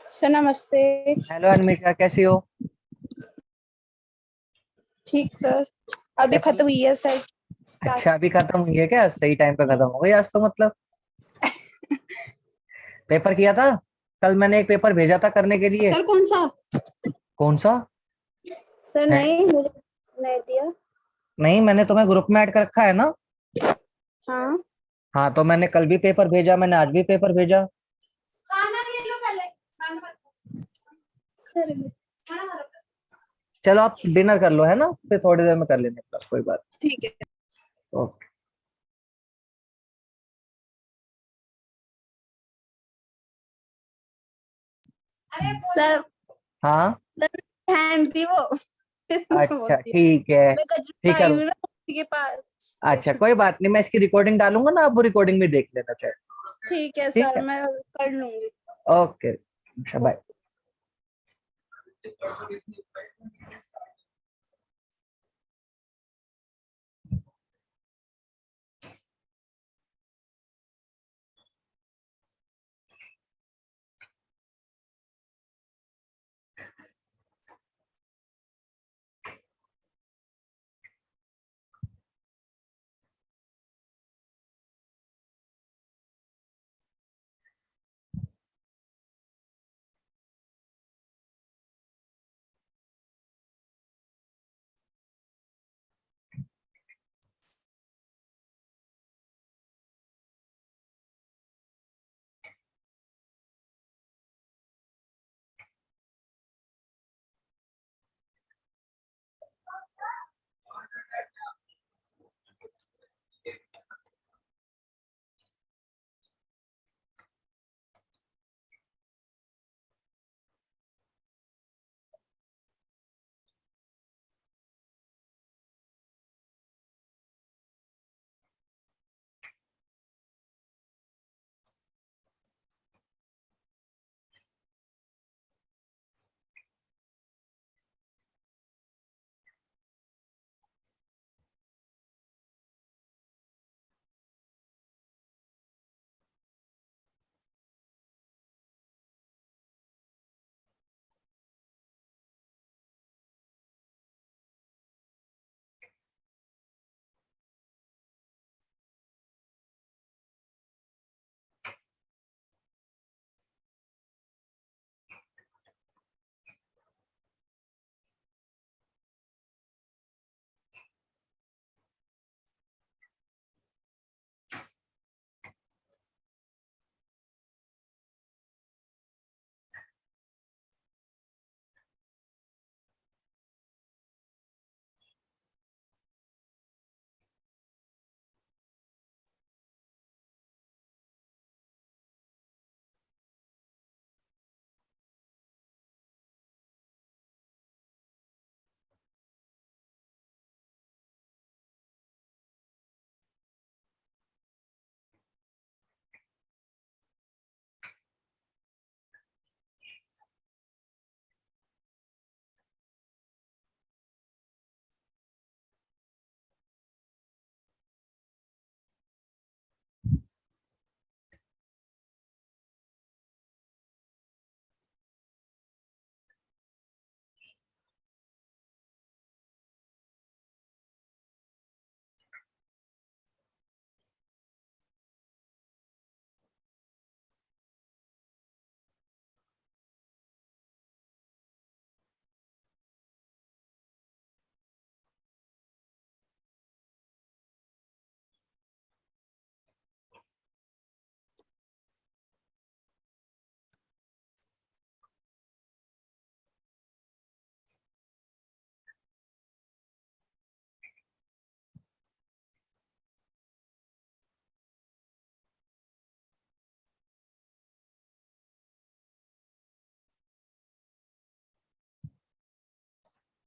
Sir नमस्ते। Hello अनमिका, कैसी हो? ठीक सर। अभी पेपर। खत्म हुई है सर अच्छा, क्लास। अभी खत्म हुई है क्या? सही टाइम पे खत्म हो गई आज तो, मतलब। पेपर किया था? कल मैंने एक पेपर भेजा था करने के लिए। सर कौन सा? कौन सा? सर है? नहीं, मुझे नहीं दिया। नहीं, मैंने तुम्हें ग्रुप में ऐड कर रखा है ना। हाँ हाँ, तो मैंने कल भी पेपर भेजा, मैंने आज भी पेपर भेजा। खाना ले लो पहले, खाना सर खाना खा लो। चलो, आप डिनर कर लो, है ना, फिर थोड़ी देर में कर लेंगे क्लास, कोई बात ठीक है नहीं। ओके। सर। हाँ। सर बहन थी वो, इसने बोल अच्छा, दिया। ठीक है। मैं कजरी ठीक है। आई हूँ ना उसी के पास से अच्छा, कोई छुट्टी। बात नहीं, मैं इसकी रिकॉर्डिंग डालूंगा ना, आप वो रिकॉर्डिंग भी देख लेना चाहे। ठीक है ठीक सर, है। मैं कर लूंगी। Okay. Bye.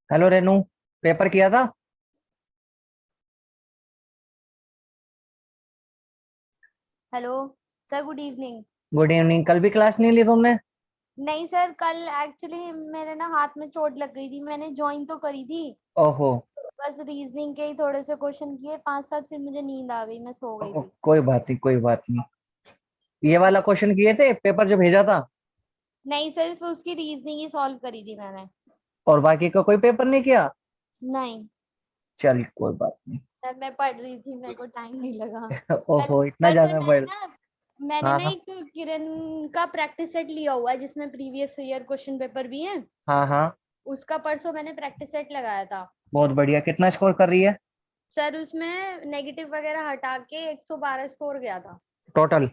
Hello Renu, paper किया था? Hello sir, good evening. Good evening. कल भी क्लास नहीं ली तुमने? नहीं सर, कल एक्चुअली मेरे ना हाथ में चोट लग गई थी। मैंने ज्वाइन तो करी थी, ओहो। बस रीजनिंग के ही थोड़े से क्वेश्चन किए 5-7, फिर मुझे नींद आ गई, मैं सो गई थी। कोई बात नहीं, कोई बात नहीं। ये वाला क्वेश्चन किए थे पेपर जो भेजा था? नहीं, सिर्फ उसकी रीजनिंग ही सॉल्व करी थी मैंने। और बाकी का कोई पेपर नहीं किया? नहीं चल कोई बात नहीं। सर, मैं पढ़ रही थी, मेरे को टाइम नहीं लगा। ओहो, इतना पर सर ज्यादा पढ़। मैंने हाँ ना हाँ एक किरण का प्रैक्टिस सेट लिया हुआ है जिसमें प्रीवियस ईयर क्वेश्चन पेपर भी है। हाँ हाँ, उसका परसों मैंने प्रैक्टिस सेट लगाया था। बहुत बढ़िया। कितना स्कोर कर रही है सर उसमें नेगेटिव वगैरह हटा के 112 स्कोर गया था। टोटल?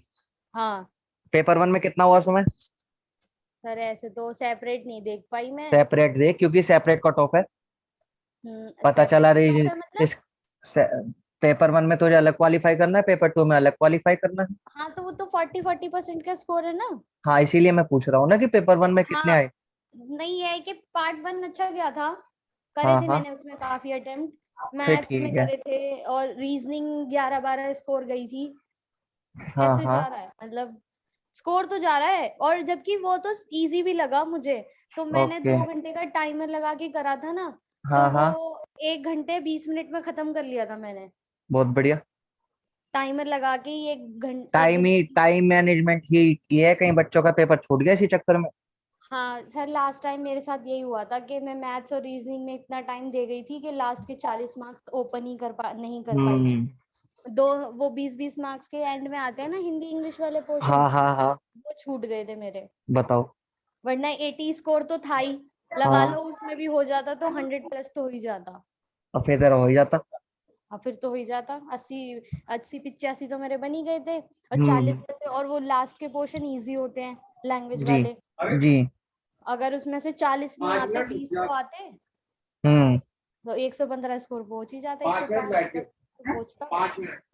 हाँ पेपर 1 में कितना हुआ उसमें? सर, ऐसे तो सेपरेट नहीं देख पाई मैं। सेपरेट दे, क्योंकि सेपरेट कट ऑफ है। पता चला सेपरेट रही है मतलब। इस पेपर 1 में तुझे अलग क्वालिफाई करना है, पेपर 2 में अलग क्वालिफाई करना है। हाँ तो वो तो 40% का स्कोर है ना। हाँ, इसीलिए मैं पूछ रहा हूँ ना कि पेपर 1 में कितने हाँ, आए। नहीं है कि पार्ट 1 अच्छा गया था। करे हाँ थे हाँ, मैंने उसमें काफी अटेम्प्ट। फिर मैथ्स में ठीक है। करे थे और रीजनिंग 11-12 स्कोर गई थी। हाँ ऐसे हाँ, जा रहा है मतलब, स्कोर तो जा रहा है। और जबकि वो तो इजी भी लगा मुझे। तो मैंने ओके। 2 घंटे का टाइमर लगा के करा था ना। तो हाँ वो हाँ, 1 घंटे 20 मिनट में खत्म कर लिया था मैंने। बहुत बढ़िया। टाइमर लगा के ही 1 घंटे टाइम मैनेजमेंट ही किया है, कहीं बच्चों का पेपर छूट गया इसी चक्कर में। हाँ सर, लास्ट टाइम मेरे साथ यही हुआ था कि मैं मैथ्स और रीजनिंग में इतना टाइम दे गई थी कि लास्ट के 40 मार्क्स ओपन ही नहीं कर पाई। हम्म। दो, वो 20-20 मार्क्स के एंड में आते हैं ना हिंदी इंग्लिश वाले पोर्शन, हाँ हाँ हाँ, वो छूट गए थे मेरे। बताओ। वरना 80 स्कोर तो था ही। लगा हाँ, लो उसमें भी हो जाता तो 100+ तो हो ही जाता। अब फिर तेरा हो ही जाता। और फिर तो हो ही जाता। 80-80-85 तो मेरे बन ही गए थे। और 40 हम्म। में से, और वो लास्ट के पोर्शन इजी होते हैं लैंग्वेज जी वाले। जी। अगर उसमें से 40 नहीं आते, 20 तो आते, हम्म तो 115 स्कोर पहुंच ही जाता, 105-10 तो पहुंचता।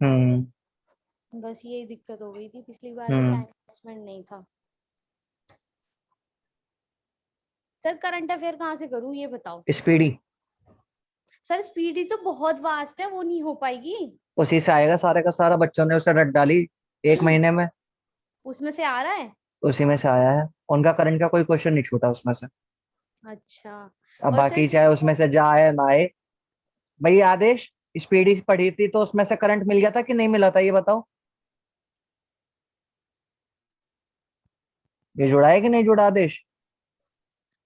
हम्म बस यही दिक्कत हो गई थी पिछली बार कि हम्म। टाइम मैनेजमेंट नहीं था। सर करंट अफेयर कहाँ से करूँ ये बताओ। स्पीडी सर स्पीडी तो बहुत वास्ट है, वो नहीं हो पाएगी। उसी से आएगा सारे का सारा, बच्चों ने उसे रट डाली 1 महीने में। उसमें से आ रहा है। उसी में से आया है, उनका करंट का कोई क्वेश्चन नहीं छूटा उसमें से। अच्छा। अब और सर बाकी चाहे उसमें से जा आए ना आए। भाई आदेश, स्पीडी पढ़ी थी तो उसमें से करंट मिल गया था कि नहीं मिला था, ये बताओ। ये जुड़ा है कि नहीं जुड़ा आदेश?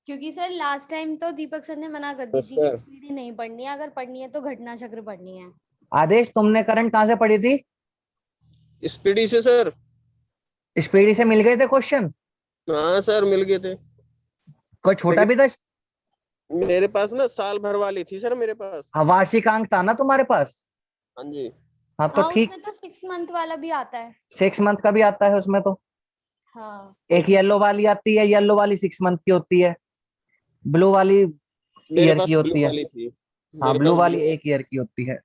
क्योंकि सर लास्ट टाइम तो दीपक सर ने मना कर दी थी कि सर स्पीडी नहीं पढ़नी है, अगर पढ़नी है तो घटना चक्र पढ़नी है। आदेश, तुमने करंट कहाँ से पढ़ी थी? स्पीडी से सर। स्पीडी से मिल गए थे क्वेश्चन? हाँ सर, मिल गए थे। कोई छोटा लेकिन भी था? मेरे पास ना साल भर वाली थी सर मेरे पास। हाँ, वार्षिकांक था ना तुम्हारे पास? हाँ जी। हाँ तो हाँ ठीक। उसमें तो 6 मंथ वाला भी आता है। 6 मंथ का भी आता है उसमें तो। हाँ एक येलो वाली आती है, येलो वाली 6 मंथ की होती है, ब्लू वाली मेरे ईयर की पास ब्लू होती है। वाली थी। हाँ, मेरे ब्लू पास वाली ब्लू। 1 ईयर की होती है।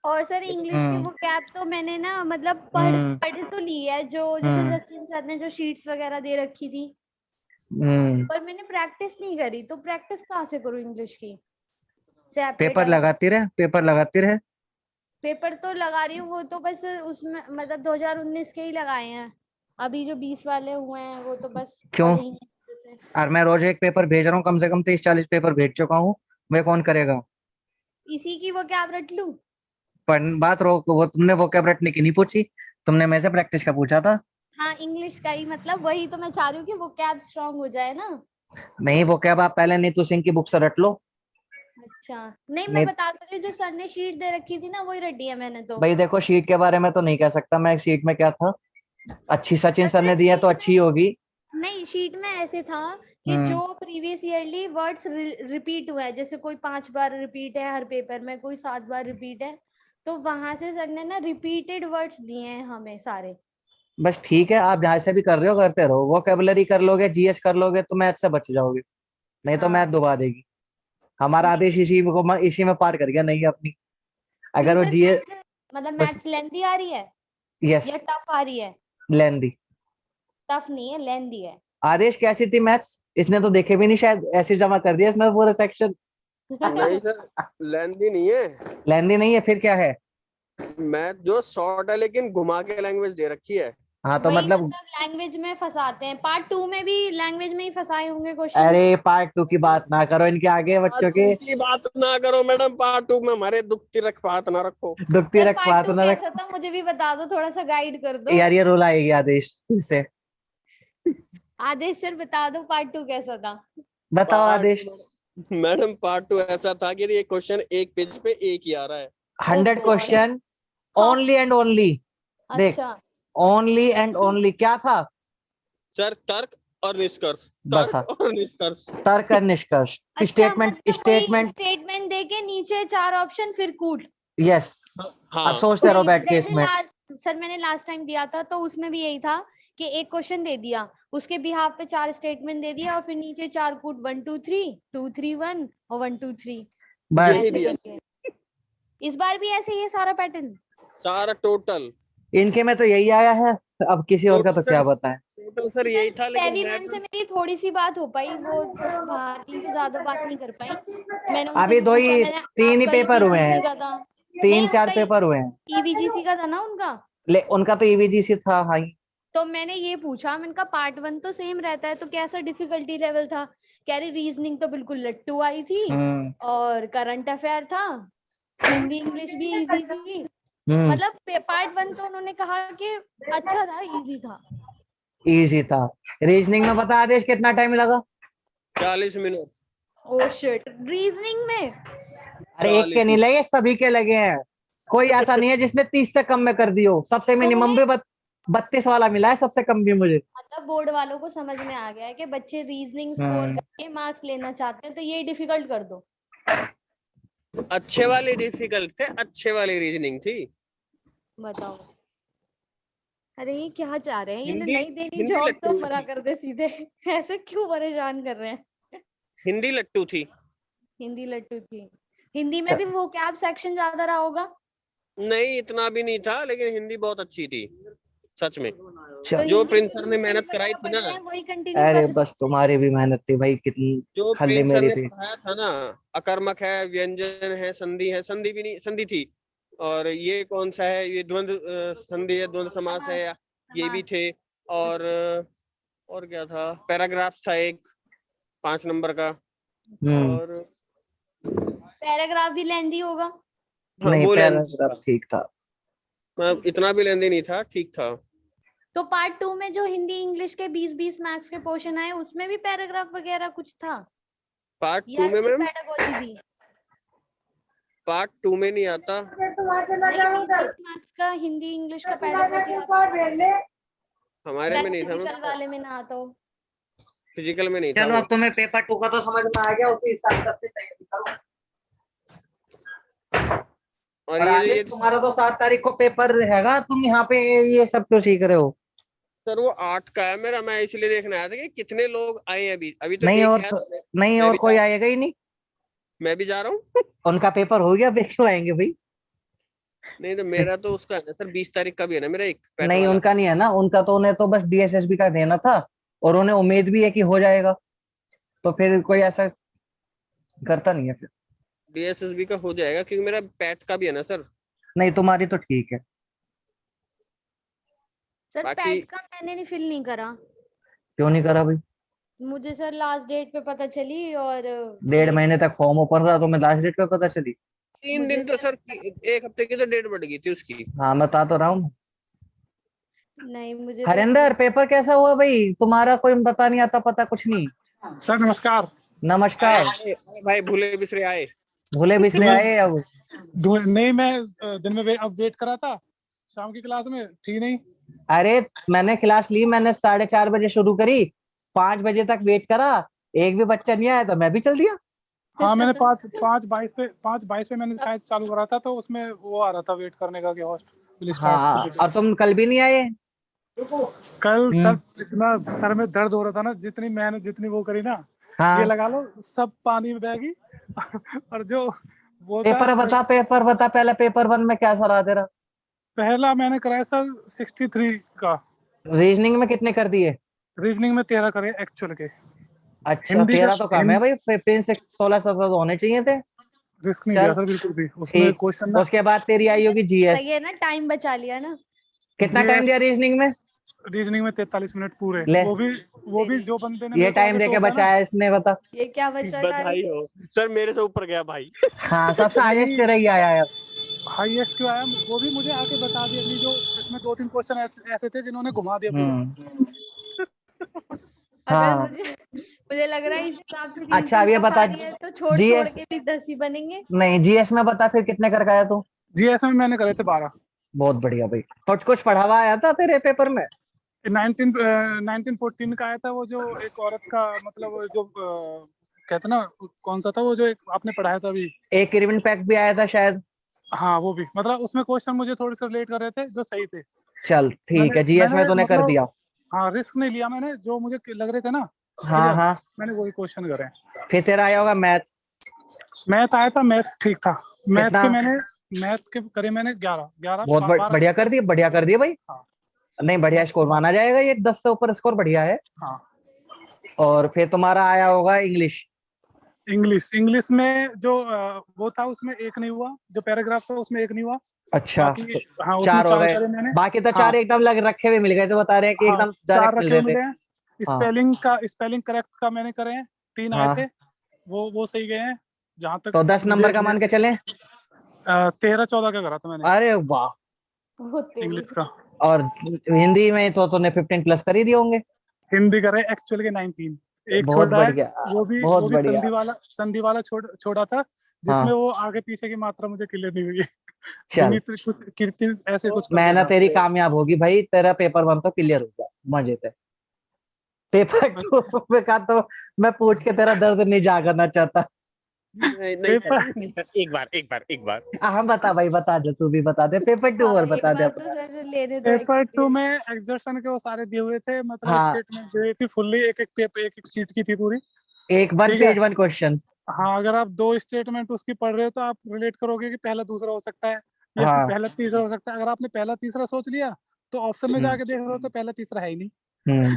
और सर इंग्लिश की हम्म वो कैप तो मैंने ना मतलब पढ़ हम्म पढ़ तो ली है, जो जैसे हम्म सचिन सर ने जो शीट्स वगैरह दे रखी थी। हम्म। पर मैंने प्रैक्टिस नहीं करी, तो प्रैक्टिस कहाँ से करूँ इंग्लिश की सेपरेट पेपर अलग। लगाती रहे, पेपर लगाती रहे। पेपर तो लगा रही हूँ, वो तो बस उसमें मतलब 2019 के ही लगाए हैं। अभी जो 20 वाले हुए हैं वो तो बस क्यों? पढ़े ही नहीं अच्छे से। और मैं रोज एक पेपर भेज रहा हूँ, कम से कम 30-40 पेपर भेज चुका हूँ। मैं कौन करेगा? इसी की वो क्या रट लूं। बात रोक, वो तुमने वो कैब रटने की नहीं पूछी, तुमने मेरे से प्रैक्टिस का पूछा था। हाँ इंग्लिश का ही, मतलब वही तो मैं चाह रही हूँ कि वो कैब स्ट्रांग हो जाए ना। नहीं, वो कैब आप पहले नीतू सिंह की बुक से रट लो। अच्छा, नहीं मैं नहीं बता तो रही हूँ, जो सर ने शीट दे रखी थी ना वही रटी है मैंने तो। भाई देखो, शीट के बारे में तो नहीं कह सकता मैं, शीट में क्या था। अच्छी सचिन और सर ने सर दी है तो शीट अच्छी में, होगी। नहीं शीट में ऐसे था कि हम्म। जो प्रीवियस ईयरली वर्ड्स रिपीट हुआ है, जैसे कोई 5 बार रिपीट है हर पेपर में, कोई 7 बार रिपीट है, तो वहां से सर ने ना रिपीटेड वर्ड्स दिए हैं हमें सारे। बस ठीक है, आप जहाँ से भी कर रहे हो करते रहो, वोकेबलरी कर लोगे, जीएस कर लोगे तो मैथ से बच जाओगे। नहीं तो मैथ हाँ डुबा देगी। हमारा नहीं, आदेश इसी में पार कर गया नहीं अपनी। क्यों अगर वो सर जीएस। मैथ्स, मतलब बस। मैथ्स लेंदी आ रही है यस। या टफ आ रही है। लेंदी। टफ नहीं है, लेंदी है। आदेश कैसी थी मैथ्स? इसने तो देखे भी नहीं शायद, ऐसे जमा कर दिया इसमें पूरा सेक्शन। नहीं सर, लेंदी नहीं है। लेंदी नहीं है, फिर क्या है? मैथ जो शॉर्ट है लेकिन घुमा के लैंग्वेज दे रखी है। हाँ तो वही मतलब। मतलब लैंग्वेज में फंसाते हैं, पार्ट 2 में भी लैंग्वेज में ही फंसाए होंगे क्वेश्चन। अरे पार्ट 2 की बात ना करो, इनके आगे पार्ट बच्चों टू के। की बात ना करो मैडम, पार्ट टू में हमारे दुख की रख बात ना रखो। दुखती सर रख पार्ट बात 2 ना रख। कैसा था मुझे भी बता दो, थोड़ा सा गाइड कर दो। यार ये रोल आएगी आदेश से। आदेश सर बता दो पार्ट 2 कैसा था। बताओ आदेश। मैडम पार्ट 2 ऐसा था कि ये क्वेश्चन एक पेज पे एक ही आ रहा है। 100 God. Question only and only. देख, अच्छा ओनली एंड ओनली क्या था? सर तर्क और निष्कर्ष, बस हाँ। तर्क और निष्कर्ष। तर्क और निष्कर्ष। अच्छा, स्टेटमेंट मतलब कोई स्टेटमेंट। स्टेटमेंट दे के नीचे 4 ऑप्शन फिर कूट। यस, हाँ अब सोचते रहो बैठ के जैसे इसमें। सर मैंने लास्ट टाइम दिया था तो उसमें भी यही था कि एक क्वेश्चन दे दिया, उसके बिहाफ पे 4 स्टेटमेंट दे दिया और फिर नीचे 4 कूट 1 2 3 2 3 1 और 1 2 3 बस यही ऐसे दिया करके। इस बार भी ऐसे ही है सारा पैटर्न। सारा टोटल। इनके में तो यही आया है, अब किसी और का तो क्या बताएं। टोटल सर यही था, लेकिन सेवी मैं मैम से मेरी थोड़ी सी बात हो पाई, वो बाहर थी तो ज्यादा बात नहीं कर पाई। मैंने उनसे अभी भी दो पूछा, ही मैंने 3 ही आपका पेपर हुए EVGC हैं, का था। 3-4 पेपर हुए हैं। EVGC का था ना उनका। उनका तो EVGC था। हाँ, तो मैंने ये पूछा, मैंने कहा पार्ट 1 तो सेम रहता है तो कैसा डिफिकल्टी लेवल था? कह रही रीजनिंग तो बिल्कुल लट्टू आई थी और करंट अफेयर था, हिंदी इंग्लिश भी इजी थी। मतलब पार्ट 1 तो उन्होंने कहा कि अच्छा था, इजी था। इजी था। रीजनिंग में बता आदेश कितना टाइम लगा? 40 मिनट। ओ शिट, रीजनिंग में? अरे एक के 40 नहीं लगे, सभी के लगे हैं। कोई ऐसा नहीं है जिसने 30 से कम में कर दी हो। सबसे मिनिमम भी 32 वाला मिला है, सबसे कम भी मुझे। मतलब बोर्ड वालों को समझ में आ गया है कि बच्चे रीजनिंग स्कोर करके मार्क्स लेना चाहते हैं तो ये डिफिकल्ट कर दो। अच्छे वाले डिफिकल्ट थे, अच्छे वाली रीजनिंग थी। बताओ, अरे ये क्या चाह रहे हैं ये? हिंदी नहीं देनी हिंदी जॉब तो लट्टू मना थी। कर दे सीधे। ऐसे क्यों परेशान कर रहे हैं? हिंदी लट्टू थी। हिंदी लट्टू थी। हिंदी में भी वो क्या सेक्शन ज्यादा रहा होगा? नहीं इतना भी नहीं था, लेकिन हिंदी बहुत अच्छी थी सच में। तो जो हिंदी प्रिंस में सर जो ने स्टडी मेहनत कराई वगैरह थी ना, पढ़ते हैं वही कंटिन्यू अरे कर। बस तुम्हारी भी मेहनत थी भाई, कितनी जो खल्ली प्रिंस सर मेरी ने थी। पढ़ाया था ना, अकर्मक है, व्यंजन है, संधि भी नहीं, संधि थी। और ये कौन सा है, ये द्वंद्व संधि है, द्वंद्व समास है, ये भी थे। और क्या था, पैराग्राफ था एक 5 नंबर का। और पैराग्राफ भी लेंदी होगा। हाँ नहीं, वो पैराग्राफ ठीक था। इतना भी लेंदी नहीं था, ठीक था। तो पार्ट 2 में जो हिंदी इंग्लिश के 20-20 मार्क्स के पोर्शन आए उसमें भी पैराग्राफ वगैरह कुछ था पार्ट 2 या में सिर्फ मैम, पेडागोजी थी? पार्ट 2 में नहीं आता। नहीं, 20-20 मार्क्स का हिंदी इंग्लिश का पेडागोजी हमारे में नहीं था मैम, फिजिकल वाले में ना आता हो। फिजिकल में नहीं था चलो वो। अब तुम्हें पेपर 2 का तो समझ में आ गया, उसी हिसाब से अपनी तैयारी करो। और और ये आगे ये तुम्हारा तो 7 तारीख को पेपर रहेगा, तुम यहाँ पे ये सब क्यों सीख रहे हो? सर वो 8 का है मेरा, मैं इसलिए देखने आया था कि कितने लोग आए हैं। अभी अभी तो नहीं एक और है, नहीं मैं और भी कोई जा आएगा ही नहीं। मैं भी जा रहा हूँ। उनका पेपर हो गया, वे क्यों आएंगे भाई? नहीं तो मेरा तो उसका है ना सर, 20 तारीख का भी है ना मेरा, एक पैट नहीं वाला। उनका नहीं है ना, उनका तो उन्हें तो बस DSSB का देना था और उन्हें उम्मीद भी है कि हो जाएगा, तो फिर कोई ऐसा करता नहीं है फिर। DSSB का हो जाएगा क्योंकि मेरा पैट का भी है ना सर। नहीं तुम्हारी तो ठीक है। सर बाकी पैट का मैंने नहीं फिल नहीं करा। क्यों नहीं करा भाई? मुझे सर लास्ट डेट पे पता चली और 1.5 महीने तक फॉर्म ओपन रहा, तुम्हें लास्ट डेट पे पता चली? 3 दिन तो सर, एक हफ्ते की तो डेट बढ़ गई थी उसकी। हाँ बता तो रहा हूँ। नहीं, मुझे तो हरिंदर पेपर कैसा हुआ भाई तुम्हारा? कोई बता नहीं आता, पता कुछ नहीं। सर नमस्कार। नमस्कार। भाई भूले बिसरे आए। भूले बिसरे आए अब? नहीं मैं दिन में अब वेट करा था, शाम की क्लास में थी नहीं। अरे मैंने क्लास ली, मैंने 4:30 बजे शुरू करी, 5 बजे तक वेट करा, एक भी बच्चा नहीं आया तो मैं भी चल दिया। हाँ मैंने 5:22 पे मैंने शायद चालू करा था, तो उसमें वो आ रहा था वेट करने का कि होस्ट विल हाँ स्टार्ट। और तुम कल भी नहीं आए। कल सर इतना सर में दर्द हो रहा था ना, जितनी मैंने जितनी वो करी ना, हाँ ये लगा लो सब पानी में बह गई। और जो वो था पेपर बता पहले, पेपर 1 में क्या सर तेरा? पहला मैंने कराया सर 63 का। रीजनिंग में कितने कर दिए? रीजनिंग में 13 करे एक्चुअल के। अच्छा 13 तो कम है भाई, प्रिंस 16-17 तो होने चाहिए थे। रिस्क नहीं चल लिया सर बिल्कुल भी उसमें ठीक, क्वेश्चन ना। उसके बाद तेरी आई होगी GS। सही है ना, टाइम बचा लिया ना। कितना टाइम दिया रीजनिंग में? रीजनिंग में 43 मिनट पूरे। ले वो भी जो बंदे ने ये मेरे को टाइम आगे देके टोका ना। बचाया इसने, बता। ये क्या बचा बधाई टाइम? हो सर, मेरे से ऊपर गया भाई। हाँ सबसे हाईएस्ट तेरा ही आया है। हाईएस्ट क्यों आया, वो भी मुझे आके बता दिया नहीं, जो इसमें 2-3 क्वेश्चन ऐसे थे जिन्होंने घुमा दिया पूरा। अगर हाँ। मुझे लग रहा है इस हिसाब से अच्छा, अब ये reasoning बता, आ रही है, तो छोड़ GS के भी 10 ही बनेंगे। नहीं, GS में बता फिर कितने करके आया तू? जीएस में मैंने करे थे 12। बहुत बढ़िया भाई। कुछ पढ़ा हुआ आया था तेरे पेपर में? 1914 का आया था, वो जो एक औरत का मतलब वो जो कहते ना, कौन सा था वो जो एक आपने पढ़ाया था अभी? एक क्रिमिनल पैक्ट भी आया था शायद। हाँ वो भी, मतलब उसमें क्वेश्चन मुझे थोड़े से रिलेट कर रहे थे जो सही थे। चल ठीक है, GS में तूने कर मतलब दिया। हाँ, रिस्क नहीं लिया मैंने, जो मुझे लग रहे थे ना हाँ clear, हाँ। मैंने वही क्वेश्चन करे। फिर तेरा आया होगा मैथ। मैथ आया था, मैथ ठीक था। कितना? मैथ के करे मैंने 11 11 बहुत 12। बढ़िया कर दिए, बढ़िया कर दिए भाई। हाँ नहीं, बढ़िया स्कोर माना जाएगा, ये 10 से ऊपर स्कोर बढ़िया है। हाँ। और फिर तुम्हारा आया होगा इंग्लिश। इंग्लिश में जो वो था उसमें एक नहीं हुआ, जो पैराग्राफ था उसमें एक नहीं हुआ। अच्छा, बाकी हाँ उसमें 4 हो 4 गए। करे मैंने। बाकी तो हाँ 4 एकदम लग रखे हुए मिल गए थे, बता रहे हैं कि हाँ, एकदम 4 डायरेक्ट मिल रखे हुए रहे थे। मिले हैं। हाँ स्पेलिंग करेक्ट का मैंने करे हैं, 3 आए हाँ। थे, वो सही गए हैं जहाँ तक तो 10 मुझे। नंबर का मान के चले। 13-14 का करा था मैंने अरे वाह। बहुत तेज। इंग्लिश का। और हिंदी में तो तूने 15 प्लस कर ही दिए होंगे। हिंदी करे एक्चुअल के 19। एक बहुत छोड़ा है, बढ़िया, वो बहुत भी बढ़िया। संधि वाला छोड़ा था, जिसमें हाँ वो आगे पीछे की मात्रा मुझे क्लियर नहीं हुई। चल, गुणित कुछ कीर्ति ऐसे कुछ कर दिया मेहनत था। तेरी कामयाब होगी भाई, तेरा पेपर 1 तो क्लियर हो गया मजे से। पेपर 2 अच्छा, में का तो मैं पूछ के तेरा दर्द नहीं जागरना चाहता। नहीं पेपर एक बार हाँ बता भाई, बता दे, तू भी बता दे, पेपर 2 हाँ, और एक बता दे बार तो अपना। सर लेने दो पेपर 2 experience। में एग्जर्शन के वो सारे दिए हुए थे, मतलब हाँ, स्टेटमेंट दी हुई थी फुल्ली, एक एक पेपर एक एक शीट की थी पूरी। एक 1 ठीक है। Page 1 question. हाँ, अगर आप 2 स्टेटमेंट उसकी पढ़ रहे हो तो आप रिलेट करोगे कि पहला दूसरा हो सकता है, या फिर हाँ। पहला तीसरा हो सकता है। अगर आपने पहला तीसरा सोच लिया तो ऑप्शन में हम्म जाके देख रहे हो तो पहला तीसरा है ही नहीं। हम्म।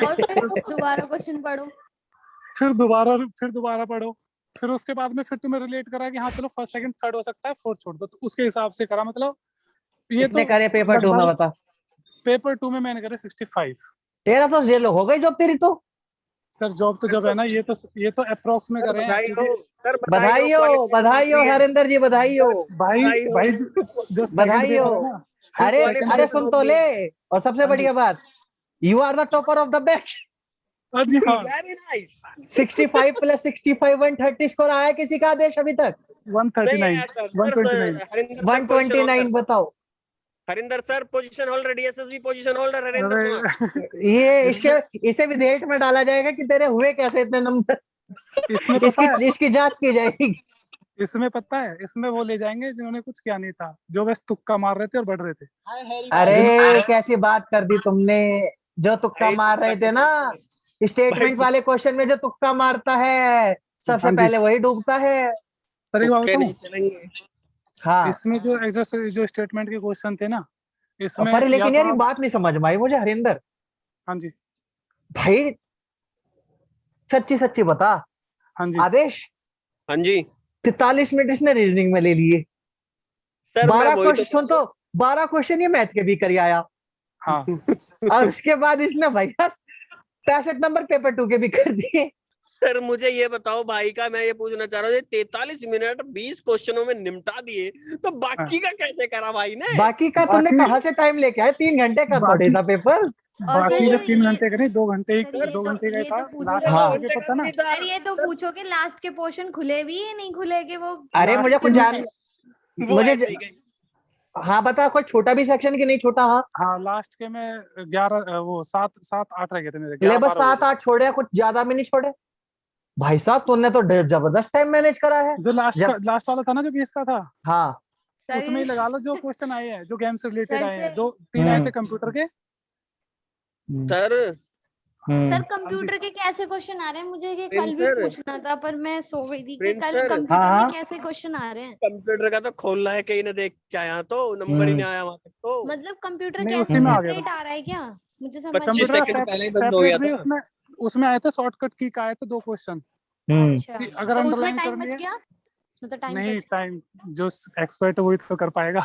और फिर दोबारा क्वेश्चन पढ़ो। फिर दोबारा पढ़ो। फिर उसके बाद में फिर तुम्हें रिलेट करा कि हाँ चलो फर्स्ट सेकंड थर्ड हो सकता है, फोर्थ छोड़ दो, तो उसके हिसाब से करा। मतलब ये कितने तो करे पेपर 2 में लगभग। बता? पेपर 2 में मैंने करे 65। तेरा तो जेल हो गई जॉब तेरी तो। सर जॉब तो जब है ना, ये तो अप्रोक्स में सर करे हैं, बधाई हो, क्योंकि सर बधाई हो, क्वालिफिकेशन बधाई हो भी है हरिंदर जी, बधाई हो। सर, भाई बधाई हो भाई जो सेकंड बधाई हो। पेपर है ना, जो अरे सेकंड अरे पेपर। सुन क्वालिफिकेशन तो भी ले। है। और सबसे हाँ जी, बढ़िया बात, you are the topper of the batch. हाँ जी, हाँ। Very nice. 65 प्लस 65 130 स्कोर आया किसी का आदेश अभी तक? नहीं 139, आया sir, 129। Harinder sir position 129 holder, बताओ। Harinder sir position holder, DSSB position holder Harinder अरे कुमार। ये इसमें इसे विधेयक में डाला जाएगा कि तेरे हुए कैसे इतने नंबर। इसमें पता है, इसकी जांच की जाएगी। इसमें वो ले जाएंगे जिन्होंने कुछ किया नहीं था, जो बस तुक्का मार रहे थे और बढ़ रहे थे। अरे कैसी बात कर दी तुमने। जो तुक्का भाई मार रहे थे ना, भाई स्टेटमेंट वाले क्वेश्चन में जो तुक्का मारता है सबसे हाँ जी पहले वही डूबता है। सर, एक बात तुक्के बताऊं, नहीं चलेंगे। हाँ। इसमें जो स्टेटमेंट के क्वेश्चन थे ना, इसमें पर या लेकिन तो यार ये आप। बात नहीं समझ में आई मुझे हरिंदर हाँ जी, भाई, सच्ची सच्ची बता। हाँ जी, आदेश हाँ जी 43 मिनट इसने रीजनिंग में ले लिए। सर, मैं 12 वही तो क्वेश्चन सुन तो, 12 क्वेश्चन ये मैथ के भी कर आया। हाँ। और उसके बाद इसने भैया 65 नंबर पेपर 2 के भी कर दिए। सर मुझे ये बताओ भाई का, मैं ये पूछना चाह रहा हूँ, 43 मिनट 20 क्वेश्चनों में निपटा दिए, तो हाँ। बाकी का कैसे करा भाई ने? बाकी का तुमने बाकी कहाँ से टाइम लेके आए? 3 घंटे का थोड़ी बाकी था पेपर। और बाकी सर का 3 ये घंटे का नहीं, 2 घंटे सर ही, ये 2 तो घंटे का ही ये था। तो पूछो लास्ट कि हाँ। दो जो घंटे पेपर का था तो ना, नहीं था सर ये तो सर, पूछो कि लास्ट के पोर्शन खुले भी या नहीं खुले कि वो अरे मुझे लास्ट के कुछ में जान, वो मुझे ऐसे ही गई। हाँ बता, कोई छोटा भी सेक्शन की नहीं छोटा? हाँ हाँ लास्ट के में 11 वो 7-8 रह गए थे मेरे, ले, 11 बस 12 हो गए 7 8 छोड़े, कुछ ज्यादा भी नहीं छोड़े। भाई साहब तूने तो जबरदस्त टाइम मैनेज करा है। थे। जो जब लास्ट वाला था ना, जो 20 का था, हाँ। सर उसमें ही लगा लो जो क्वेश्चन आए हैं, जो गेम से रिलेटेड सर आए से हैं, 2-3 आए हम्म थे कंप्यूटर के। हम्म सर सर हम्म। हाँ जी, कंप्यूटर के कैसे क्वेश्चन आ रहे हैं? मुझे ये कल प्रिंस भी सर, पूछना था पर मैं सो गई थी कि प्रिंस कल सर, हाँ कंप्यूटर में हाँ। कैसे क्वेश्चन आ रहे हैं। कंप्यूटर का तो खोलना है, कहीं ना देख के आया तो नंबर ही नहीं आया वहां तक तो। मतलब कंप्यूटर नहीं कैसे उसी में आ गया सेपरेट था। आ रहा है क्या? मुझे समझ 25 नहीं कंप्यूटर आ का सेकंड पहले ही बंद हो सेपरेट गया नहीं, था। उसमें आए थे शॉर्टकट की का आए थे 2 क्वेश्चन। हम्म। अच्छा, अगर तो उसमें अंडरलाइन कर टाइम बच लिए। गया? उसमें तो टाइम नहीं, बच गया। टाइम जो एक्सपर्ट है वही तो कर पाएगा।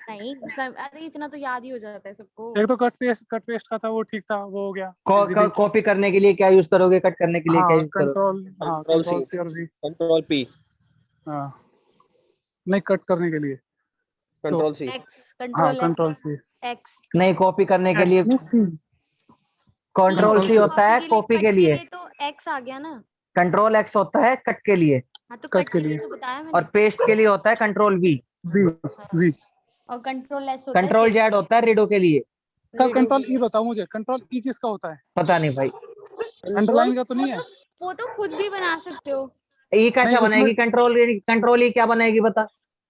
नहीं अरे इतना तो याद ही हो जाता है सबको। एक तो कट पेस्ट का था, वो ठीक था, वो हो गया इजीली। कॉपी करने के लिए क्या यूज करोगे? कट करने के लिए क्या हाँ यूज करोगे? कंट्रोल सी, कंट्रोल सी और भी। कंट्रोल पी, हाँ, नहीं कट करने के लिए तो। Control C. एक्स, हाँ कंट्रोल कंट्रोल सी, एक्स। नहीं, कॉपी करने के एक्स लिए। में सी। कंट्रोल सी होता है कॉपी के लिए, तो एक्स आ गया ना। कंट्रोल एक्स होता है कट के लिए, हाँ तो कट कट के के लिए लिए। तो बताया मैंने। और पेस्ट के लिए होता है कंट्रोल वी, वी वी और कंट्रोल एस होता है कंट्रोल जेड होता है रीडो के लिए। सर कंट्रोल ई बताओ मुझे, कंट्रोल ई किसका होता है? पता नहीं भाई, अंडरलाइन का तो नहीं है? वो तो खुद भी बना सकते हो, ई कैसे नहीं, बनेगी? कंट्रोल कंट्रोल ई क्या बनेगी बता।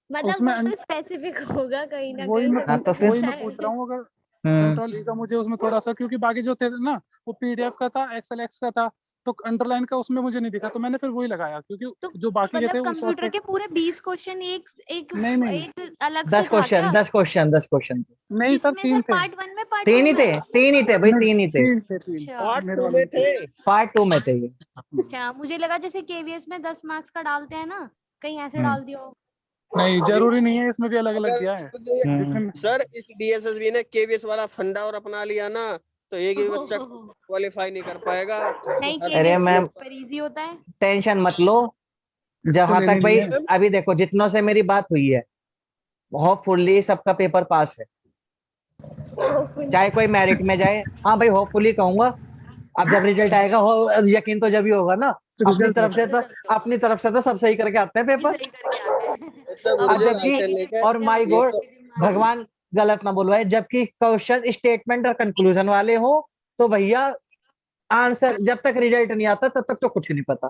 मतलब उसमें वो तो स्पेसिफिक होगा कहीं ना वही कहीं मैं तभी तो फिर- वही पूछा मैं है। पूछ रहा हूँ। अगर हम्म कंट्रोल ई का मुझे उसमें थोड़ा सा, क्योंकि बाकी जो थे ना वो पीडीएफ का था, एक्सेल एक्स का था, तो अंडरलाइन का उसमें मुझे नहीं दिखा, तो मैंने फिर वही लगाया, क्योंकि तो जो बाकी के मतलब थे वो कंप्यूटर शॉर्टकट। के पूरे 20 क्वेश्चन एक एक नहीं नहीं एक अलग से 10 था क्या? क्वेश्चन 10 क्वेश्चन नहीं सर, किसमें 3 सर, थे। पार्ट 1 में पार्ट 2 तीन ही थे, में? तीन ही थे भाई, नहीं, तीन ही थे। 3 थे 3। अच्छा पार्ट मेरे 2 वाले में में थे। पार्ट 2 में थे ये। अच्छा, मुझे लगा जैसे केवीएस में 10 मार्क्स का डालते हैं ना, कहीं ऐसे हम्म। डाल दिया हो। नहीं, जरूरी नहीं है, इसमें भी अलग अलग अगर दिया है हम्म। डिफरेंट। सर इस डीएसएसबी ने केवीएस वाला फंडा और अपना लिया ना, तो एक भी बच्चा क्वालिफाई नहीं कर पाएगा। नहीं, अरे केवीएस मैम पेपर इजी होता है। टेंशन मत लो, इसको जहां लेनी तक नहीं भाई है। अभी देखो जितनों से मेरी बात हुई है, होपफुली सबका पेपर पास है, चाहे कोई मेरिट में जाए। हाँ भाई होपफुली कहूंगा, अब जब रिजल्ट आएगा हो यकीन तो जब ही होगा ना। अपनी रिजल्ट तरफ से तो अपनी तरफ से तो सब सही करके आते हैं पेपर। सही करके आते हैं। तब अब अब मुझे जबकि राइटर लेके और माय ये गॉड तो भगवान गलत ना बुलवाए, जबकि क्वेश्चन स्टेटमेंट और कंक्लूजन वाले हो तो भैया आंसर जब तक रिजल्ट नहीं आता तब तक तो कुछ नहीं पता।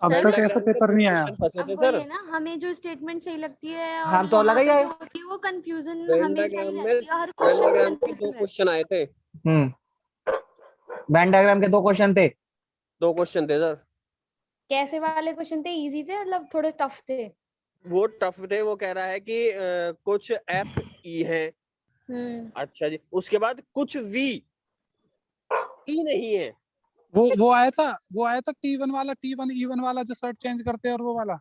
अब सर, तक ऐसा पेंटाग्राम के पेपर 2 नहीं आया। क्वेश्चन फंसे अब थे वही सर। है ना, हमें जो स्टेटमेंट सही लगती है और हम तो वहां लगा ही पे आए। जो होती है वो कंफ्यूजन हमेशा ही पेंटाग्राम में रहती है, हर क्वेश्चन में पेंटाग्राम के 2 कंफ्यूजन रहती क्वेश्चन आए थे। वेन डायग्राम के 2 क्वेश्चन थे। 2 क्वेश्चन थे सर। है। कैसे वाले क्वेश्चन थे? इजी थे मतलब थोड़े टफ थे? वो टफ थे। वो कह रहा है कि कुछ एफ ई है। अच्छा जी, उसके बाद कुछ वी ई नहीं है। वो आया था T1 वाला, T1 E1 वाला, जो शर्ट चेंज करते हैं, और वो वाला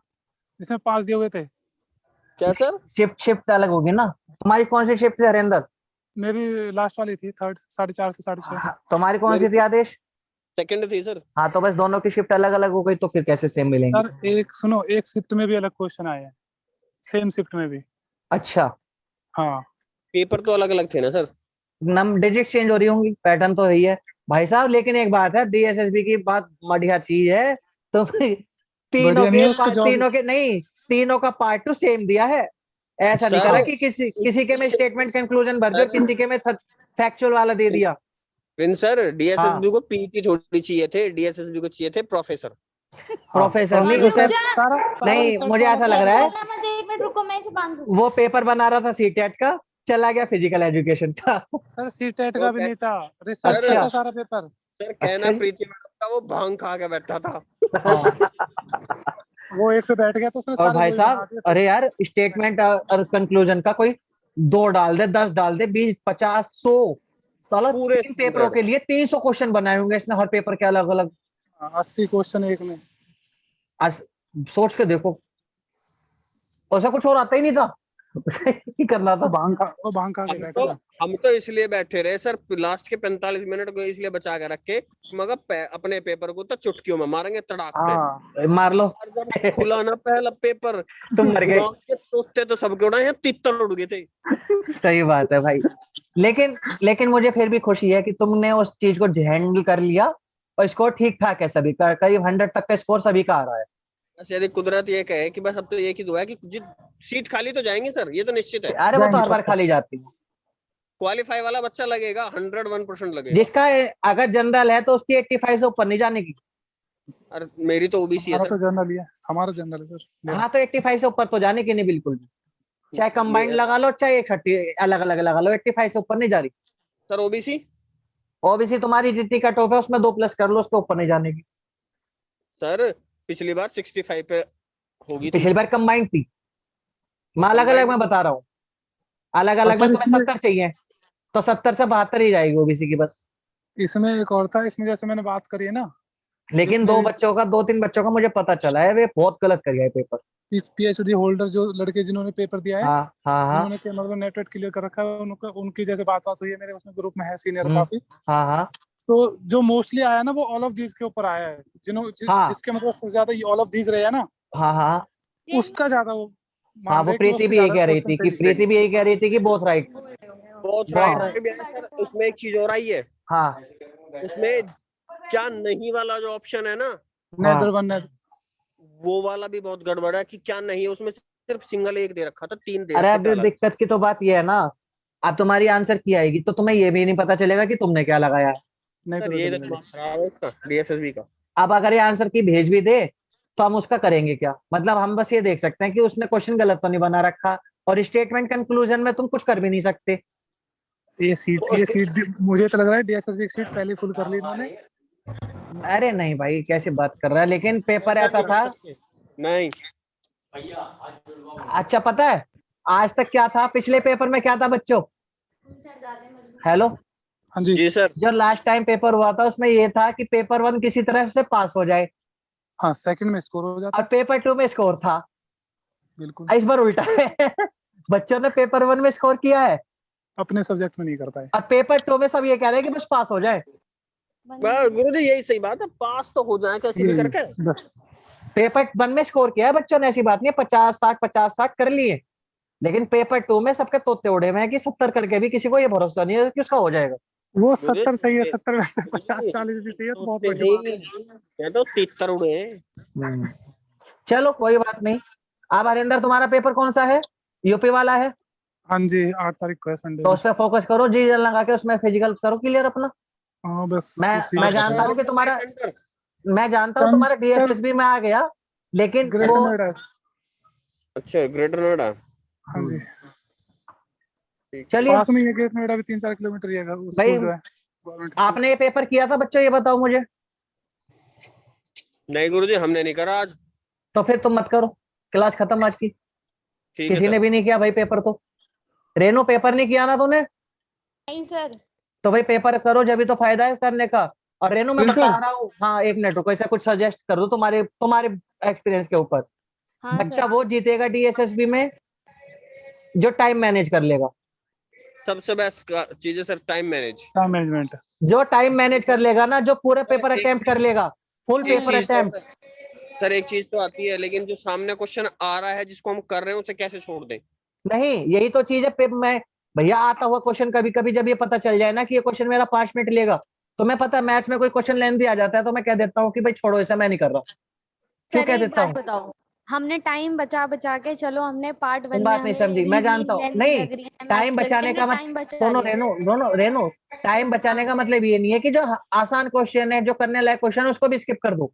जिसमें 5 दिए हुए थे। क्या सर? शिफ्ट शिफ्ट अलग होगी ना। तुम्हारी कौन सी शिफ्ट थी हरेंद्र? मेरी लास्ट वाली थी, 3rd, 4:30 से 6:30। हाँ, तुम्हारी कौन सी मेरी थी आदेश? सेकंड थी सर। हाँ तो बस दोनों की शिफ्ट अलग अलग हो गई तो फिर कैसे सेम मिलेंगी? सर एक सुनो, एक शिफ्ट में भी अलग क्वेश्चन आए हैं, सेम शिफ्ट में भी। अच्छा, हाँ पेपर तो अलग अलग थे ना सर। नम डिजिट चेंज हो रही होंगी, पैटर्न तो यही है भाई साहब। लेकिन एक बात है, डीएसएसबी की बात बढ़िया चीज है तो बढ़िया नहीं है उसका जॉब। तीनों का पार्ट टू सेम दिया है। ऐसा नहीं सर करा कि किसी के में स्टेटमेंट कंक्लूजन भर दिया और किसी के में फैक्चुअल वाला दे दिया। सर हाँ डीएसएसबी को पीटी थोड़ी चाहिए थे, डीएसएसबी को चाहिए थे प्रोफेसर। प्रोफेसर नहीं प्रोफेसर उसे, सारा नहीं रिसर्च मुझे वाला ऐसा तो लग एक रहा है बोलना मत, 1 मिनट रुको, मैं इसे बांध दूं। वो पेपर बना रहा था सीटेट का, चला गया फिजिकल एजुकेशन का। सर सीटेट वो का भी नहीं था, रिसर्च का अच्छा था सारा पेपर। सर अच्छा कहना जी। प्रीति मैडम का वो भांग खा के बैठा था। हाँ वो एक पे बैठ गया तो उसने और सारे भाई वही बना साहब दिए। अरे यार स्टेटमेंट और कंक्लूजन का कोई 2 डाल दे, 10 डाल दे, 20 50 100, साला पूरे 3 पेपरों के लिए 300 क्वेश्चन बनाए होंगे इसने, हर पेपर के अलग अलग। 80 क्वेश्चन एक में। आज सोच के देखो, ऐसा कुछ और आता ही नहीं था उसे ही करना था। वो भांग खा के हम बैठा तो था। हम तो इसलिए बैठे रहे सर, लास्ट के 45 मिनट को इसलिए बचा के रखे, मगर अपने पेपर को तो चुटकियों में मारेंगे तड़ाक से। हाँ मार लो और जब खुला ना पहला पेपर, तुम मर गए। दिमाग के तोते तो सबके उड़ाए हैं, तितर उड़ गए थे। सही बात है भाई, लेकिन मुझे फिर भी खुशी है कि तुमने उस चीज को हैंडल कर लिया और स्कोर ठीक ठाक है, सभी का करीब 100 तक का स्कोर सभी का आ रहा है। बस यदि कुदरत ये कहे कि बस अब तो एक ही दुआ है कि सीट खाली तो जाएंगे सर, ये तो निश्चित है। अरे वो तो हर बार खाली जाती है। क्वालिफाई वाला बच्चा लगेगा, 101% लगेगा। जिसका अगर जनरल है तो उसकी 85 से ऊपर नहीं जाने की। और मेरी तो ओबीसी है हमारा सर। तो जनरल ही है, हमारा जनरल है सर मेरा। हाँ तो 85 से ऊपर तो जाने की नहीं बिल्कुल भी, चाहे कंबाइंड ये लगा लो चाहे 130 अलग अलग लगा लो, 85 से ऊपर नहीं जा रही। सर ओबीसी ओबीसी तुम्हारी जितनी कट ऑफ है उसमें 2 प्लस कर लो, उसके ऊपर नहीं जाने की। सर पिछली बार 65 पे होगी थी। पिछली बार कंबाइंड थी, मैं अलग अलग में बता रहा हूँ, अलग अलग में सर तुम्हें 70 चाहिए तो 70 से 72 ही जाएगी ओबीसी की बस। इसमें एक और था, इसमें जैसे मैंने बात करी है ना, लेकिन जितने 2-3 बच्चों का मुझे पता चला है वे बहुत गलत कर गया है पेपर। पीएचडी होल्डर जो लड़के जिन्होंने पेपर दिया है, हाँ हाँ हाँ जिन्होंने मतलब नेटवर्क क्लियर कर रखा है, उनकी जैसे बात हुई है, मेरे उसमें ग्रुप में है सीनियर काफी। हाँ हाँ तो जो मोस्टली आया ना वो ऑल ऑफ दीज के ऊपर आया है, हाँ जिसके मतलब सबसे ज्यादा ऑल ऑफ दीज रहे हैं ना, हाँ हाँ उसका ज्यादा वो हाँ मान वो रहे कि प्रीति उसके भी यही ज्यादा कह रही क्वेश्चन थी सही कि लिखे गए। बहुत राइट। बहुत बहुत राइट भी है सर। इसमें एक चीज और आई है हाँ उसमें क्या नहीं वाला जो ऑप्शन है ना, नेदर वन नेदर। वो वाला भी बहुत गड़बड़ है कि क्या नहीं, उसमें सिर्फ सिंगल एक दे रखा था, 3 दे अरे रखे अब थे अलग। दिक्कत की तो बात ये है ना, अब तुम्हारी आंसर की आएगी तो तुम्हें ये भी नहीं पता चलेगा कि तुमने क्या लगाया है। नहीं सर पता ये तो चलेगा। दिमाग खराब है इसका, DSSB का। अब अगर ये आंसर की भेज भी दे तो हम उसका करेंगे क्या? मतलब हम बस ये देख सकते हैं कि उसने क्वेश्चन गलत तो नहीं बना रखा, और स्टेटमेंट कंक्लूजन में तुम कुछ कर भी नहीं सकते। ये तो सीट भी मुझे तो लग रहा है DSSB की सीट पहले फुल कर ली इन्होंने। अरे नहीं भाई, कैसी बात कर रहा है, लेकिन पेपर ऐसा था। नहीं अच्छा पता है आज तक क्या था, पिछले पेपर में क्या था बच्चों? हेलो, हाँ जी। जी सर। जो लास्ट टाइम पेपर हुआ था उसमें ये था कि पेपर 1 किसी तरह से पास हो जाए, हाँ सेकंड में स्कोर हो जाता। और पेपर 2 में स्कोर था। बिल्कुल। इस बार उल्टा है बच्चों ने पेपर 1 में स्कोर किया है अपने सब्जेक्ट में नहीं कर पाए। और पेपर 2 में सब ये कह रहे हैं कि बस पास हो जाए। गुरुजी यही सही बात है, पास तो हो जाए कैसे भी ये करके। बस पेपर 1 में स्कोर किया है बच्चों ने, ऐसी बात नहीं है, 50-60 कर लिए, लेकिन पेपर 2 में सबके तोते उड़े हुए हैं कि 70 करके भी किसी को ये भरोसा नहीं है कि उसका हो जाएगा। वो गुरुजी 70 सही है, ये- 70 में से 50-40 भी सही है तो बहुत बड़ी बात है। मैं तो 73 उड़े हैं। चलो कोई बात नहीं। अब हरिंदर तुम्हारा पेपर कौन सा है? यूपी वाला है? हाँ जी 8 तारीख को है संडे तो में। उस पर फोकस करो, जी जल लगा के उसमें फिजिकल करो क्लियर अपना। हाँ बस उसी मैं का जानता पता हूँ कि तुम्हारा, सेंटर मैं जानता हूँ तुम्हारा DSSB में आ गया, लेकिन ग्रेटर वो नोएडा। अच्छा ग्रेटर नोएडा। हाँ जी चलिए। पास में ही है ग्रेटर नोएडा भी, 3-4 किलोमीटर ही है भाई स्कूल जो है गवर्नमेंट स्कूल। आपने ये पेपर किया था बच्चों, ये बताओ मुझे। नहीं गुरुजी हमने नहीं करा आज। तो फिर तुम मत करो, क्लास खत्म आज की। ठीक है किसी ने सर। भी नहीं किया भाई पेपर तो। रेनू पेपर नहीं किया ना तूने? नहीं सर। तो भाई पेपर करो, जब भी तो फायदा है करने का। और रेनू मैं प्रिंस बता सर। रहा हूँ, हाँ एक मिनट रुको, ऐसा कुछ सजेस्ट कर दो तुम्हारे तुम्हारे एक्सपीरियंस के ऊपर। हाँ बच्चा सर। वो जीतेगा DSSB में जो टाइम मैनेज कर लेगा। सबसे बेस्ट चीज है sir time manage. Time management. जो टाइम मैनेज कर लेगा ना, जो पूरा पेपर अटेम्प्ट कर लेगा, फुल एक पेपर चीज तो अटेम्प्ट। सर एक चीज तो आती है, लेकिन जो सामने क्वेश्चन आ रहा है जिसको हम कर रहे हैं उसे कैसे छोड़ दें। नहीं यही तो चीज है मैं भैया, आता हुआ क्वेश्चन कभी कभी जब ये पता चल जाए ना कि ये क्वेश्चन मेरा 5 मिनट लेगा, तो मैं पता मैथ्स में कोई क्वेश्चन लेंथी आ जाता है तो मैं कह देता हूँ कि भाई छोड़ो इसे, मैं नहीं कर रहा। क्यों सर कह एक देता बात हूँ? बताओ, हमने टाइम बचा बचा के, चलो हमने पार्ट तुम 1 में बात नहीं हमें समझी, मैं जानता रीजनिंग हूँ। लेंथी नहीं, लग रही है, टाइम मैथ्स के लिए बचाने हमने का मत, टाइम बचा सुनो लिया। रेनो, दोनों रेनो, टाइम बचाने का मतलब ये नहीं है कि जो आसान क्वेश्चन है, जो करने लायक क्वेश्चन है उसको भी स्किप कर दो।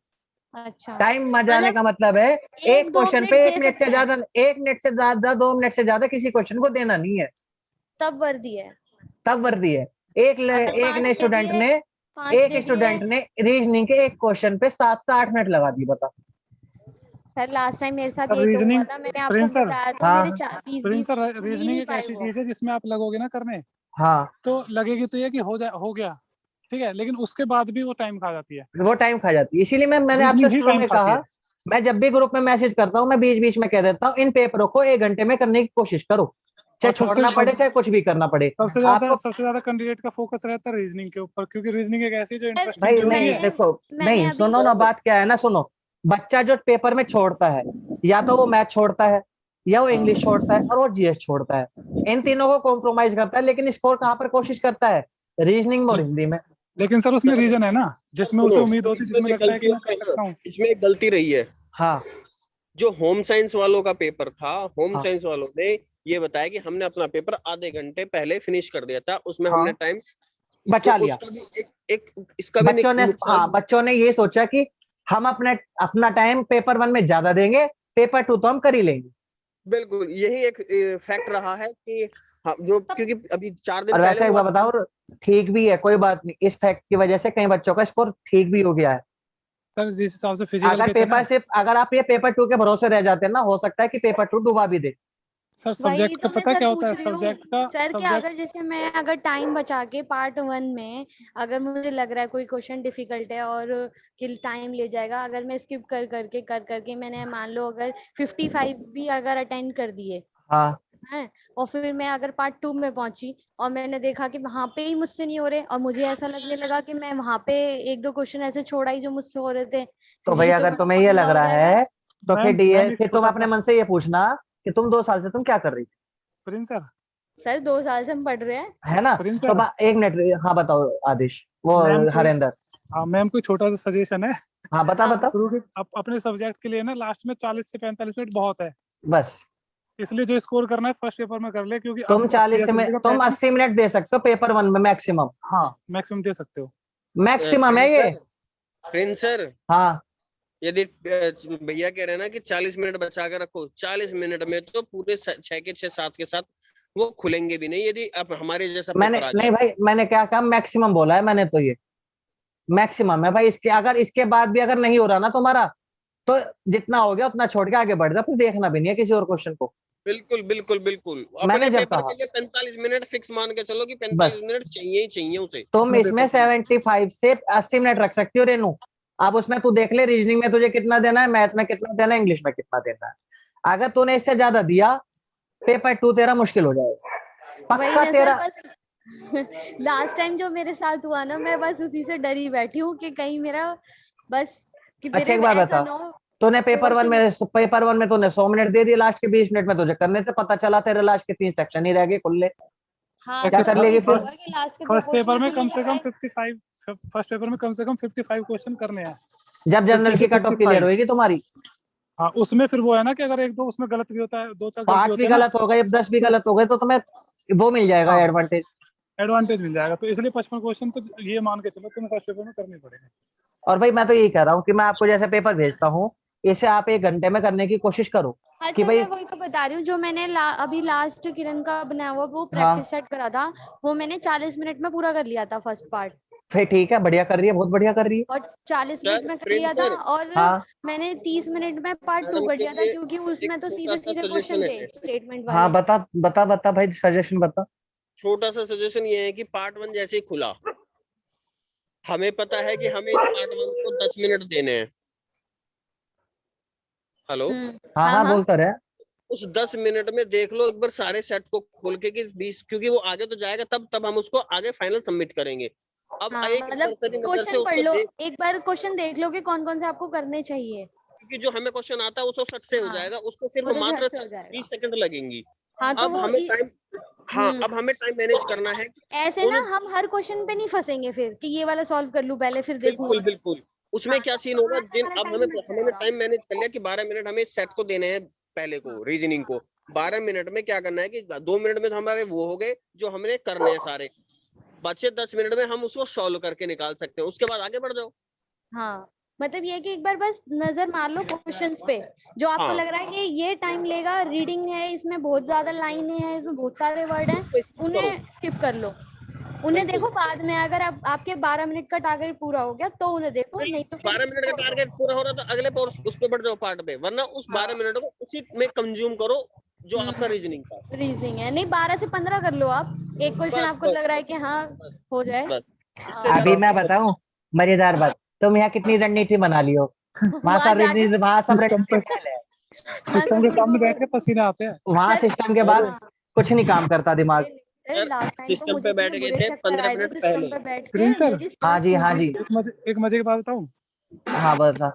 अच्छा टाइम बचाने मतलब का मतलब है एक 1-2 क्वेश्चन मिनट पे दे सकते हैं 1 मिनट से ज्यादा 2 मिनट से ज्यादा किसी क्वेश्चन को देना नहीं है, तब वर्दी है। तब वर्दी है। अगर एक 5 ने दे स्टूडेंट दिए, ने 5 दे दिए। रीजनिंग के एक क्वेश्चन पे 7 से 8 मिनट लगा दी, बता। सर लास्ट टाइम मेरे साथ सर ये तो हुआ रीजनिंग था, मैंने आपको प्रिंस सर। बताया तो मेरे हाँ 20-20 प्रिंस सर ही रीजनिंग नहीं एक पाए ऐसी वो। चीज है जिसमें आप लगोगे ना करने हाँ, तो लगेगी तो ये कि हो गया ठीक है, लेकिन उसके बाद भी वो टाइम खा जाती है। वो टाइम खा जाती है, इसीलिए मैंने आपसे रीजनिंग ही शुरू टाइम में खाती कहा, है। मैं जब भी ग्रुप में मैसेज करता हूँ मैं बीच बीच में कह देता हूँ इन पेपरों को 1 घंटे में करने की कोशिश करो, और चाहे छोड़ना पड़े चाहे कुछ भी करना पड़े आपको। सबसे ज्यादा कैंडिडेट का फोकस रहता है रीजनिंग के ऊपर, क्योंकि रीजनिंग एक ऐसी जो सर, इंटरेस्टिंग भाई भी होती नहीं है। देखो, मैंने नहीं अभी सुनो ना, बात क्या है ना, सुनो। बच्चा जो पेपर में छोड़ता है, या तो वो मैथ छोड़ता है, या वो इंग्लिश छोड़ता है, और वो GS छोड़ता है। इन तीनों को कॉम्प्रोमाइज करता है, लेकिन स्कोर कहाँ पर कोशिश करता है? रीजनिंग और हिंदी में। लेकिन सर उसमें रीजन है ना, जिसमें उसे सुनो, उम्मीद होती है, इसमें जिसमें जो लगता है कि गलती मैं हो कर गई ना, सकता हूँ। इसमें एक गलती रही है। हाँ जो होम साइंस वालों का पेपर था, होम हाँ साइंस वालों ने ये बताया कि हमने अपना पेपर आधे घंटे पहले फिनिश कर दिया था, उसमें हाँ हमने टाइम, तो बचा लिया। उसका भी एक इसका भी बच्चों ने, हाँ नुकसान। बच्चों ने ये सोचा कि हम अपना टाइम पेपर 1 में ज्यादा देंगे, पेपर 2 तो हम कर ही लेंगे। बिल्कुल यही एक फैक्ट रहा है कि जो, क्योंकि अभी 4 दिन और पहले वैसे एक हुआ बात था। बताओ, ठीक भी है, कोई बात नहीं, इस फैक्ट की वजह से कई बच्चों का स्कोर ठीक भी हो गया है। सर जिस हिसाब से फिजिकल पे थे ना। अगर आप ये पेपर 2 के भरोसे रह जाते ना, हो सकता है कि पेपर 2 डुबा भी दे। सर वही सब्जेक्ट का तो मैं पता सर क्या होता है, पूछ रही हूँ सर, कि सब्जेक्ट अगर जैसे मैं अगर टाइम बचा के पार्ट 1 में, अगर मुझे लग रहा है कोई क्वेश्चन डिफिकल्ट है और कि टाइम ले जाएगा, अगर मैं स्किप कर करके मैंने मान लो अगर 55 भी अगर अटेंड कर दिए हाँ हैं, और फिर मैं अगर पार्ट 2 में पहुंची और मैंने देखा कि वहां पे ही मुझसे नहीं हो रहे, और मुझे ऐसा लगने लगा कि मैं वहां पे 1-2 क्वेश्चन ऐसे छोड़ा ही जो मुझसे हो रहे थे, तो भाई ये तो अगर तुम्हें ये लग पंगा हो रहा जाएगा। है तो मैम मैम एक फिर तुम छोटा अपने सा मन से ये पूछना कि तुम 2 साल से तुम क्या कर रही थी। प्रिंस सर सर 2 साल से हम पढ़ रहे हैं। है ना? प्रिंस तो सर, एक मिनट, हाँ बताओ आदिश, वो मैम को हरेंद्र, हाँ मैम कोई छोटा सा सजेशन है, हाँ बता हाँ। बता क्योंकि अपने सब्जेक्ट के लिए ना लास्ट में 40 से 45 मिनट बहुत है, बस। इसलिए जो स्कोर करना है फर्स्ट पेपर में कर ले, क्योंकि तुम अब 40 CSSB में का तुम पैटर्न 80 मिनट दे सकते हो पेपर 1 में मैक्सिमम, हाँ मैक्सिमम दे सकते हो। मैक्सिमम है ये। प्रिंस सर, हाँ यदि भैया कह रहे हैं ना कि 40 मिनट बचा कर रखो, 40 मिनट में तो पूरे 6 के 6 7 के साथ वो खुलेंगे भी नहीं, यदि अब हमारे जैसा मैंने पेपर आ नहीं जाए। भाई, मैंने क्या कहा, मैक्सिमम बोला है मैंने, तो ये मैक्सिमम है भाई। इसके अगर इसके बाद भी अगर नहीं हो रहा ना तुम्हारा, तो जितना हो गया उतना छोड़ के आगे बढ़ जा, फिर देखना भी नहीं है किसी और क्वेश्चन को। बिल्कुल बिल्कुल बिल्कुल, मैंने अपने जब पेपर कहा, के लिए 45 मिनट फिक्स मान के चलो कि 45 बस मिनट चाहिए ही चाहिए उसे। तुम अपने इसमें पेपर के लिए 75 से 80 मिनट रख सकती हो रेनू। अब उसमें तू देख ले, रीजनिंग में तुझे कितना देना है, मैथ में कितना देना है, इंग्लिश में कितना देना है। अगर तूने इससे ज्यादा दिया, पेपर 2 तेरा मुश्किल हो जाएगा वही पक्का ना सर, तेरा। बस लास्ट टाइम जो मेरे साथ हुआ ना, मैं बस उसी से डरी बैठी हूँ कि कहीं मेरा बस कि अच्छा मेरे एक बात ऐसा बता, ना हो। तूने क्वेश्चन पेपर वन में तूने 100 मिनट दे दिए, लास्ट के 20 मिनट में तुझे करने से पता चला तेरे लास्ट के 3 सेक्शन ही रह गए खुले। हाँ, क्या तो कर बस लेगी यही फिर? होगा कि लास्ट के 2 फर्स्ट पेपर क्वेश्चन में खुले कम से नहीं कम पाए। 55 फर्स्ट पेपर में कम से कम 55 क्वेश्चन करने हैं, जब जनरल 50 की से कट ऑफ क्लियर 55। होगी तुम्हारी। हाँ उसमें फिर वो है ना कि अगर एक दो उसमें गलत भी होता है, 2 4 गलत भी 5 होते भी हैं ना, गलत हो गए, 10 भी तो गलत हो गए, तो तुम्हें वो मिल जाएगा हाँ एडवांटेज। एडवांटेज मिल जाएगा। तो इसलिए 55 क्वेश्चन तो ये मान के चलो तुम्हें फर्स्ट पेपर में करने पड़ेंगे। और भाई मैं तो यही कह रहा हूँ कि मैं आपको जैसे पेपर भेजता हूँ, इसे आप 1 घंटे में करने की कोशिश करो कि अच्छा, भाई। मैं वही तो बता रही हूँ, जो मैंने अभी लास्ट किरण का बनाया हुआ वो हाँ प्रैक्टिस सेट करा था, वो मैंने 40 मिनट में पूरा कर लिया था फर्स्ट पार्ट, फिर ठीक है, बढ़िया कर रही है, बहुत बढ़िया कर रही है। और 40 मिनट सर में कर लिया प्रिंस था। सर, और हाँ मैंने 30 मिनट में पार्ट 2 मैडम कर के लिया था, लिए क्योंकि एक उसमें तो छोटा सीधे सा सीधे सजेशन क्वेश्चन थे है। स्टेटमेंट हाँ, वाले। बता बता बता भाई, सजेशन बता। छोटा सा सजेशन ये है कि पार्ट 1 जैसे ही खुला, हमें पता है कि हमें इस पार्ट 1 को 10 मिनट देने हैं। हेलो, हाँ हाँ हाँ हाँ। बोलता रहे। उस 10 मिनट में देख लो एक बार सारे सेट को खोल के कि 20, क्योंकि वो आगे तो जाएगा, तब हम उसको आगे फाइनल सबमिट करेंगे। अब हाँ, एक मतलब सरसरी नजर से क्वेश्चन पढ़ उसको लो, देख, एक बार क्वेश्चन देख लो कि कौन कौन से आपको करने चाहिए। क्योंकि जो हमें क्वेश्चन आता है वो तो सट से हो हाँ, जाएगा, उसको सिर्फ वो तो मात्र झट से हो जाएगा। 20 सेकंड लगेंगी। हाँ, तो अब वो हमें टाइम, हाँ हम्म अब हमें टाइम मैनेज करना है कि ऐसे ना उन, हम हर क्वेश्चन पे नहीं फंसेंगे फिर कि ये वाला सॉल्व कर लूं पहले फिर देखूं बिल्कुल आगे। बिल्कुल, उसमें हाँ, क्या तो सीन होगा, वहां से जिन हमारा अब हमें टाइम बच हमने जाएगा। टाइम मैनेज कर लिया कि 12 मिनट हमें इस सेट को देने हैं, पहले को हाँ रीजनिंग को 12 मिनट में क्या करना है कि 2 मिनट में तो हमारे वो हो गए जो हमने करने हैं सारे, बचे 10 मिनट में हम उसको सॉल्व करके निकाल सकते हैं, उसके बाद आगे बढ़ जाओ। हाँ, मतलब ये है कि एक बार बस नजर मार लो क्वेश्चंस पे, जो आपको हाँ, लग रहा है कि ये टाइम लेगा, रीडिंग है, इसमें बहुत ज्यादा लाइनें हैं, इसमें बहुत सारे वर्ड हैं, उसको स्किप करो। उन्हें स्किप कर लो। उन्हें बिल्कुल देखो बाद में, अगर आप आपके 12 मिनट का टारगेट पूरा हो गया तो उन्हें देखो, नहीं तो फिर 12 मिनट का छोड़ दो। टारगेट पूरा हो रहा था, अगले पर उस पे बढ़ जाओ पार्ट पे, वरना उस 12 मिनट को उसी में कंज्यूम करो जो आपका रीजनिंग था। रीजनिंग है, नहीं 12 से 15 कर लो आप, एक क्वेश्चन बस आपको बस लग रहा है बस कि हाँ बस हो जाए। बस, इससे हाँ, अभी ज्यादा मैं नहीं होता। बताऊं मजेदार बात, तुम यहाँ कितनी रणनीति बना लियो, वहां जाके वहां सब सिस्टम रणनीति पे फेल है। वहां सिस्टम के सबकी सामने बैठ गूगल के पसीने आते हैं। वहां सर। सिस्टम के बाद अरे हाँ, कुछ नहीं काम करता दिमाग। अरे सर, लास्ट टाइम तो सिस्टम मुझे पे इतने बैठ गए बुरे थे चक्कर 15 आए थे मिनट सिस्टम पहले। पे बैठ के, प्रिंस सर, मेरी हाँ सांस जी फूल हाँ रही जी। थी। एक मजे की बात बताऊं। हाँ बता।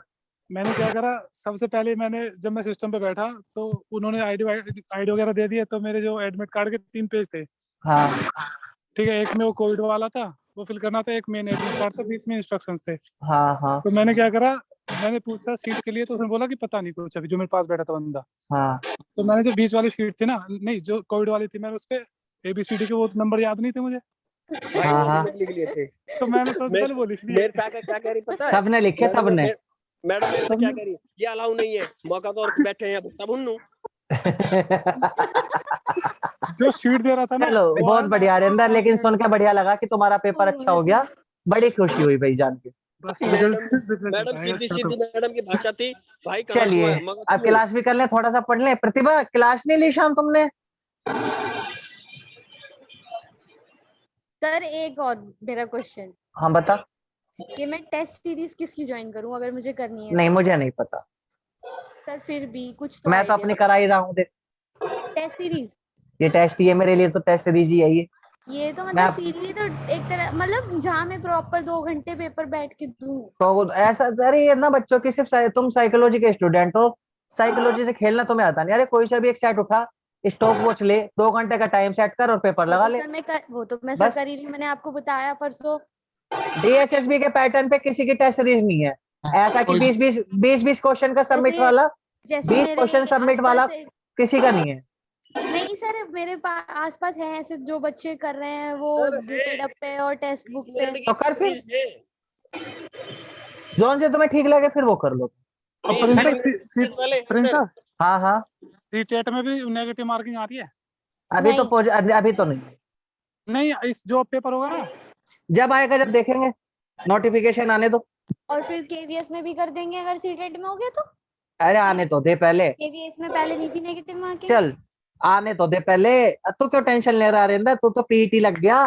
मैंने क्या करा, सबसे पहले मैंने जब मैं सिस्टम पे बैठा तो उन्होंने आईडी आईडी वगैरह दे दिए, तो मेरे जो एडमिट कार्ड के 3 पेज थे, हाँ ठीक है, एक में वो कोविड वाला था, वो फिल करना था, एक मेन एडमिट कार्ड था, बीच में इंस्ट्रक्शंस थे। हाँ हाँ तो मैंने क्या करा, मैंने पूछा सीट के लिए, तो उसने बोला कि पता नहीं कुछ अभी, जो मेरे पास बैठा था बंदा। हाँ तो मैंने जो बीच वाली शीट थी ना, नहीं जो कोविड वाली थी, मैंने उसके ABCD के वो नंबर याद नहीं थे मुझे, भाई हाँ वो भी हाँ, मैंने लिख लिए थे। तो मैंने सबसे मैं पहले वो लिख लिए। मेरे पे क्या कह रही पता है सबने लिखे मैडम, सबने। मैडम मेरे पे क्या सबने कह रही, ये अलाउ नहीं है, मौका तो और बैठे हैं तब उन्नू। जो शीट दे रहा था ना, चलो वो बहुत आया बढ़िया लास्ट में अरिंदर, 5 लेकिन मिनट सुन में। के बढ़िया लगा कि तुम्हारा पेपर अच्छा हो गया, बड़ी खुशी हुई भाई जान के। बस मैडम, रिजल्ट मैडम बताएगा सीधी अच्छा सीधी तो। मैडम की भाषा थी, भाई कहाँ से चलिए हुआ है, मगर अब क्यों। क्लास भी कर ले, थोड़ा सा पढ़ ले। प्रतिभा, क्लास नहीं ली शाम तुमने? सर एक और मेरा क्वेश्चन, हाँ बता। कि मैं टेस्ट सीरीज किसकी ज्वाइन करूं अगर मुझे करनी है नहीं तो। मुझे नहीं पता, सर फिर भी कुछ तो मैं तो आइडिया। अपनी करा ही रहा हूँ देख। टेस्ट सीरीज, ये टेस्ट, ये मेरे लिए तो टेस्ट सीरीज ही है ये। ये तो मैं मतलब सीरीज तो एक तरह, मतलब जहाँ मैं प्रॉपर 2 घंटे पेपर बैठ के दूं। तो ऐसा, अरे ये ना बच्चों की सिर्फ तुम साइकोलॉजी के स्टूडेंट हो, साइकोलॉजी से खेलना तुम्हें आता नहीं। अरे कोई सा भी एक सेट उठा, स्टॉप वॉच ले, 2 घंटे का टाइम सेट कर और पेपर लगा ले। वो तो मैं सर बस। कर ही रही हूँ, मैंने आपको बताया परसों। डीएसएसबी के पैटर्न पे किसी की टेस्ट सीरीज नहीं है ऐसा कि 20 क्वेश्चन का सबमिट जैसे वाला, जैसे 20 मेरे क्वेश्चन सबमिट वाला आसपास किसी का नहीं है। नहीं सर, मेरे आसपास हैं ऐसे जो बच्चे कर रहे हैं वो सर, ग्रेड अप पे और टेस्ट 20 बुक पे। मिनट की तो कर फिर। सीरीज है। जोन से तुम्हें ठीक लगे फिर वो कर लो। अब 20 प्रिंस मिनट सर की सीरीज वाले हैं प्रिंस सर। सर हाँ हाँ, सीटेट में भी नेगेटिव मार्किंग आ रही है? अभी तो नहीं। अभी तो नहीं, नहीं, इस जो पेपर होगा ना, जब आएगा जब देखेंगे, नोटिफिकेशन आने दो। और फिर केवीएस में भी कर देंगे अगर सीटेट में हो गया तो। अरे आने तो दे पहले, केवीएस में पहले नहीं थी नेगेटिव मार्किंग। चल आने तो दे पहले। अब तू क्यों टेंशन ले रहा रेंद्र, तू तो पीईटी लग गया।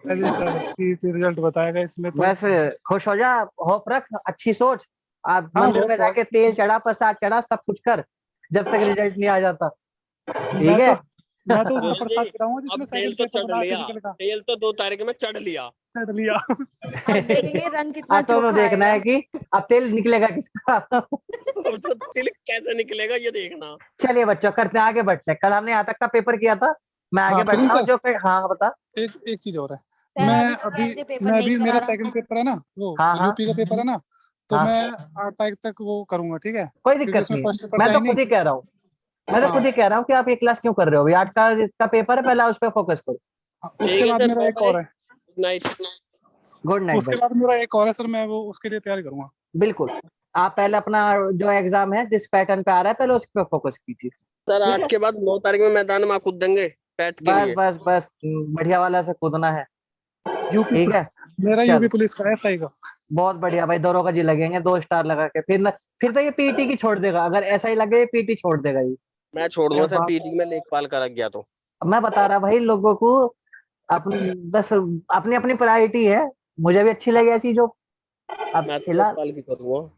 अरे सर रिजल्ट बताएगा इसमें तो। बस खुश हो जा, होप रख, अच्छी सोच। आप हाँ, मंदिर होप में जाके तेल चढ़ा, प्रसाद चढ़ा, सब कुछ कर, जब तक रिजल्ट नहीं आ जाता। ठीक है। मैं तो उसका गुरु जी, प्रसाद कराऊंगा अब जिसने तेल सेकंड तो पेपर चढ़ बना लिया, फिजिकल का। तेल तो 2 तारीख में चढ़ लिया। चढ़ लिया। अब देखेंगे रंग कितना अब तो चोखा देखना है आएगा। कि अब तेल निकलेगा किसका। अब तो तिल कैसे निकलेगा ये देखना। चलिए बच्चों, करते हैं, आगे बढ़ते हैं। कल हमने यहाँ तक का पेपर किया था, मैं आगे हाँ, प्रिंस बढ़ता हूँ सर, जो हाँ बता। एक चीज और है। सर मैं अभी तक अभी ऐसे पेपर मैं नहीं अभी मेरा करा रहा सेकंड मैं। पेपर है ना, वो हाँ हाँ यूपी का पेपर है ना, तो हाँ, मैं 8 तारीख तक वो करूंगा, ठीक है? कोई क्योंकि दिक्कत उसमें नहीं है। फर्स्ट पेपर मैं था तो ही खुद नहीं। ही कह रहा हूँ, मैं तो हाँ, खुद ही कह रहा हूँ कि आप ये क्लास क्यों कर रहे हो अभी, 8 का पेपर है, पहले उस पर फोकस करो। हाँ, ठीक उसके है बाद सर, मेरा बाय एक बाय, और है। Good night. गुड नाइट उसके भाई। बाद मेरा एक और है सर, मैं वो उसके लिए तैयारी करूंगा। बिल्कुल, आप पहले अपना जो एग्जाम है जिस पैटर्न पे आ रहा है पहले उस पर फोकस कीजिए। सर 8 के बाद 9 तारीख में मैदान में आप कूद देंगे पैट के बस लिए। बस बस, बढ़िया वाला से कूदना है। यूपी ठीक है, मेरा यूपी चल पुलिस का है, सही का। बहुत बढ़िया भाई, दोनों का जी लगेंगे 2 स्टार लगा के, फिर फिर तो ये पीटी की छोड़ देगा, अगर ऐसा ही लगे पीटी छोड़ देगा ये। मैं छोड़ क्या दूंगा सर बात। पीटी में लेखपाल का रख गया तो। अब मैं बता रहा भाई लोगों को, अपनी बस अपनी अपनी प्रायोरिटी है, मुझे भी अच्छी लगी ऐसी जो। अब मैं तो फिलहाल लेखपाल की करूंगा।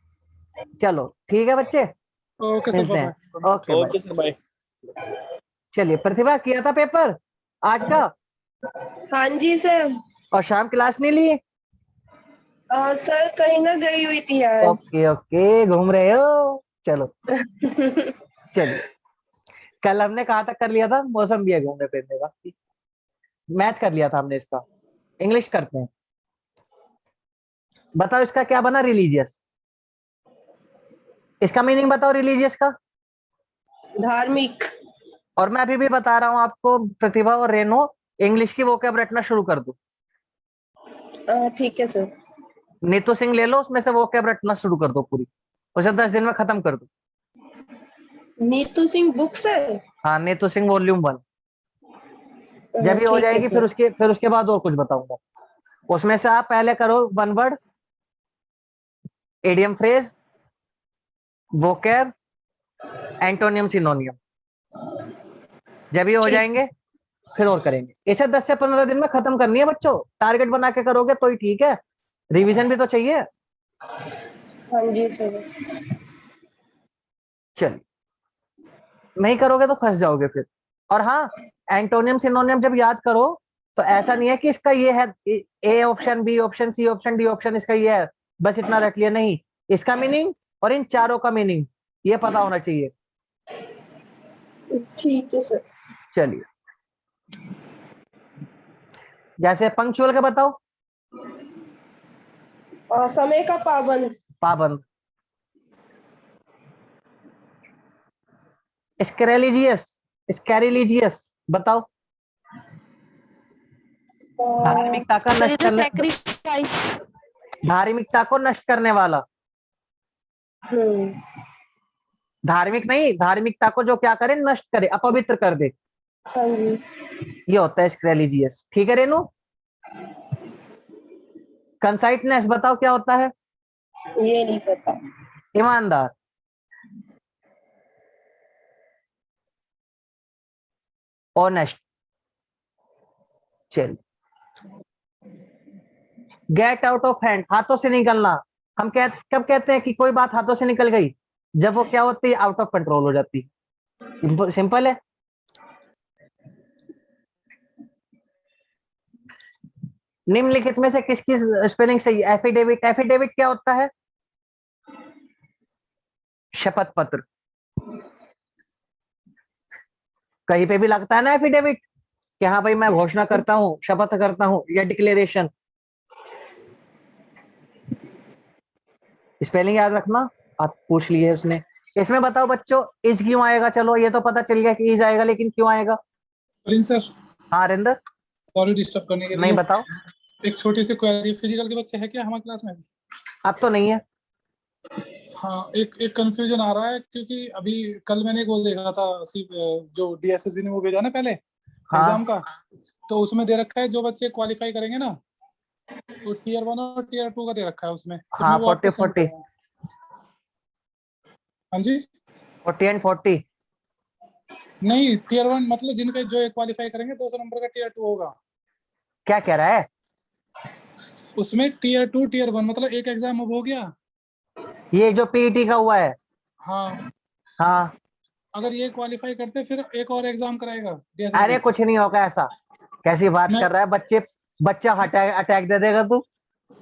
चलो ठीक है बच्चे, ओके सर, मिलते बाय हैं। Bye. Okay bye. Okay sir, bye. चलिए, प्रतिभा किया था पेपर आज का, हाँ जी सर। और शाम क्लास नहीं ली? सर कहीं ना गई हुई थी आज। ओके ओके, घूम रहे हो, चलो। चलिए, कल हमने कहाँ तक कर लिया था, मौसम भी है घूमने फिरने का, मैथ कर लिया था हमने, इसका इंग्लिश करते हैं। बताओ इसका क्या बना, रिलीजियस, इसका मीनिंग बताओ रिलीजियस का। धार्मिक। और मैं अभी भी बता रहा हूँ आपको प्रतिभा और रेनो, इंग्लिश की वोकैब रटना शुरू कर दो। ठीक है सर। नीतू सिंह ले लो, उसमें से वोकैब रटना शुरू कर दो पूरी, उसे 10 दिन में खत्म कर दो। Neetu Singh book sir. हाँ, नीतू सिंह वॉल्यूम 1, जब ये हो ठीक है जाएगी सर। फिर उसके बाद और कुछ बताऊंगा। उसमें से आप पहले करो 1 word, idiom phrase, vocab, antonym सिनोनियम, जब ये हो ठीक। जाएंगे फिर और करेंगे। इसे 10 से 15 दिन में खत्म करनी है बच्चों, टारगेट बना के करोगे तो ही ठीक है, रिवीजन भी तो चाहिए। हाँ जी सर। चलिए, नहीं करोगे तो फंस जाओगे फिर। और हाँ, एंटोनियम सिनोनियम जब याद करो तो ऐसा नहीं है कि इसका ये है A option, B option, C option, D option, इसका ये है, बस इतना रट लिया, नहीं, इसका मीनिंग और इन चारों का मीनिंग ये पता होना चाहिए। ठीक है सर। चलिए, जैसे पंक्चुअल का बताओ। समय का पाबंद। पाबंद। स्कैरिलिजियस, स्कैरिलिजियस बताओ। धार्मिकता का नष्ट करने, सैक्रिफाइस। धार्मिकता को नष्ट करने वाला, धार्मिक नहीं, धार्मिकता को जो क्या करे, नष्ट करे, अपवित्र कर दे, हाँ जी। ये होता है स्क्रैलिजियस। ठीक है रेनू। कंसाइटनेस बताओ क्या होता है। ये नहीं पता। ईमानदार। ऑनेस्ट। चल, गेट आउट ऑफ हैंड, हाथों से निकलना। हम कब कहते हैं कि कोई बात हाथों से निकल गई, जब वो क्या होती है, आउट ऑफ कंट्रोल हो जाती है। सिंपल है। निम्नलिखित में से किसकी स्पेलिंग सही है। एफिडेविट, एफिडेविट क्या होता है, शपथ पत्र। कहीं पे भी लगता है ना एफिडेविट कि हाँ भाई मैं घोषणा करता हूँ, शपथ करता हूँ, या डिक्लेरेशन। स्पेलिंग याद रखना, आप पूछ लिए उसने। इसमें बताओ बच्चों इज क्यों आएगा? चलो ये तो पता चल गया कि इज आएगा, लेकिन क्यों आएगा? प्रिंस सर, हाँ अरिंदर, सॉरी डिस्टर्ब करने के नहीं लिए। बताओ। एक छोटी सी क्वेरी, फिजिकल के बच्चे हैं क्या हमारी क्लास में? अब तो नहीं है। हाँ, एक कंफ्यूजन आ रहा है क्योंकि अभी कल मैंने एक वो देखा था, जो डीएसएसबी ने वो भेजा ना पहले एग्जाम हाँ का, तो उसमें दे रखा है जो बच्चे क्वालिफाई करेंगे ना, तो टीयर 1 और टीयर 2 का दे रखा है उसमें, तो हाँ, मैं वो आपको 40 सेंड 40 करूंगा। हाँ जी, 40 एंड 40। नहीं टीयर 1 मतलब जिनके जो क्वालिफाई करेंगे 200 नंबर का टीयर 2 होगा। क्या कह रहा है? उसमें टीयर 2 टीयर 1 मतलब एक एग्जाम अब हो गया। ये जो पीईटी का हुआ है? हाँ, हाँ। अगर ये क्वालिफाई करते फिर एक और एग्जाम कराएगा अरे डीएसएसबी। कुछ नहीं होगा ऐसा, कैसी बात मैं कर रहा है? बच्चा अटैक अटैक दे देगा तू।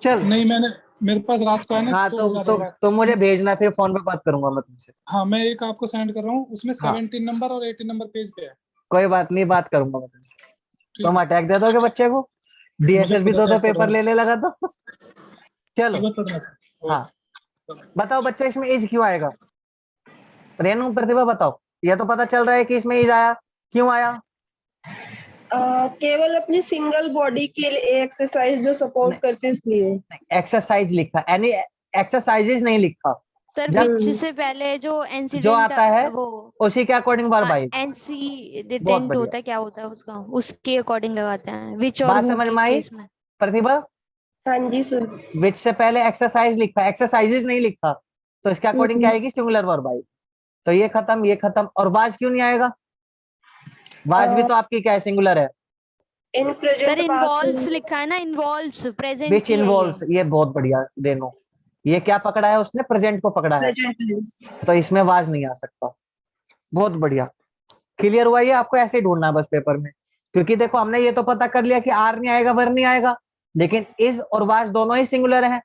चल। नहीं, मैंने मेरे पास रात को है ना, हाँ तो हो तुम जाएगा। तुम मुझे भेजना, फिर फोन पे बात करूंगा मैं तुमसे। हाँ, मैं एक आपको सेंड कर रहा हूँ, उसमें हाँ 17 नंबर और 18 नंबर पेज पे है। कोई बात नहीं, बात करूंगा मैं तुमसे। ठीक तुम है, अटैक दे दोगे बच्चे को? मुझे डीएसएस भी खुद दो अटैक कर पेपर रहा है। लेने लगा तो। एक चलो। बार पढ़ना सर। हाँ बताओ बच्चे, इसमें एज क्यों आएगा? रेनू, प्रतिभा बताओ। ये तो पता चल रहा है कि इसमें एज आया, क्यों आया? केवल अपनी सिंगल बॉडी के लिए एक्सरसाइज जो सपोर्ट करते हैं इसलिए। एक्सरसाइज लिखा, एनी एक्सरसाइजेज नहीं लिखा। सर जब विच से पहले जो जो इंसिडेंट आता है वो उसी के अकॉर्डिंग वर्बाइज। बहुत इंसिडेंट बढ़िया, होता है, क्या होता है उसका, उसके अकॉर्डिंग लगाते हैं विच और बात हु समझ के में आई? केस में। प्रतिभा, हाँ जी सर। विच से पहले एक्सरसाइज लिखा, एक्सरसाइजेज नहीं लिखा, तो इसके अकॉर्डिंग क्या आएगी? सिंगुलर वर्बाइज। तो ये खत्म, ये खत्म। और वाज क्यों नहीं आएगा? वाज भी तो आपकी क्या है? सिंगुलर है। इन सर प्रेजेंट इन्वॉल्व्स लिखा है ना, इन्वॉल्व्स प्रेजेंट विच की है इन्वॉल्व्स, ये। ये बहुत बढ़िया रेनो। ये क्या पकड़ा है उसने? प्रेजेंट को पकड़ा है, प्रेजेंट टेंस। तो इसमें वाज नहीं आ सकता। बहुत बढ़िया, क्लियर हुआ? ये आपको ऐसे ही ढूंढना है बस पेपर में, क्योंकि देखो हमने ये तो पता कर लिया कि आर नहीं आएगा, वर नहीं आएगा, लेकिन इज और वाज दोनों ही सिंगुलर हैं।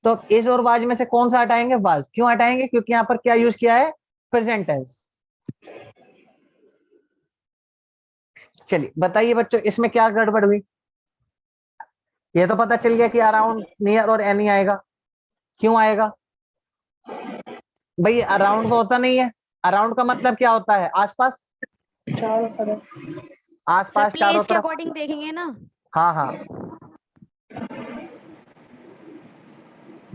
तो इज और वाज में से कौन सा हटाएंगे? वाज। क्यों हटाएंगे? क्योंकि यहाँ पर क्या यूज किया है? Present tense. चलिए बताइए बच्चों, इसमें क्या गड़बड़ हुई? ये तो पता चल गया कि अराउंड, नियर और एनी आएगा। क्यों आएगा भाई? अराउंड तो होता नहीं है। अराउंड का मतलब क्या होता है? आसपास, चारों तरफ। सर आसपास, चारों प्लेस के तरफ। अकॉर्डिंग देखेंगे ना। हाँ हाँ,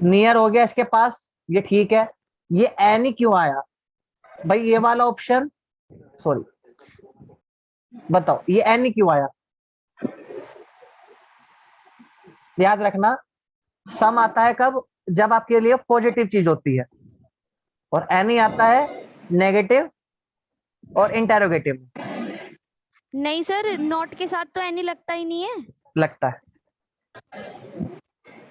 नियर हो गया इसके पास, ये ठीक है। ये एनी क्यों आया भाई? ये वाला ऑप्शन, सॉरी बताओ, ये एनी क्यों आया? याद रखना, सम आता है कब? जब आपके लिए पॉजिटिव चीज होती है, और एनी आता है नेगेटिव और इंटेरोगेटिव। नहीं सर, नॉट के साथ तो एनी लगता ही नहीं है। लगता है।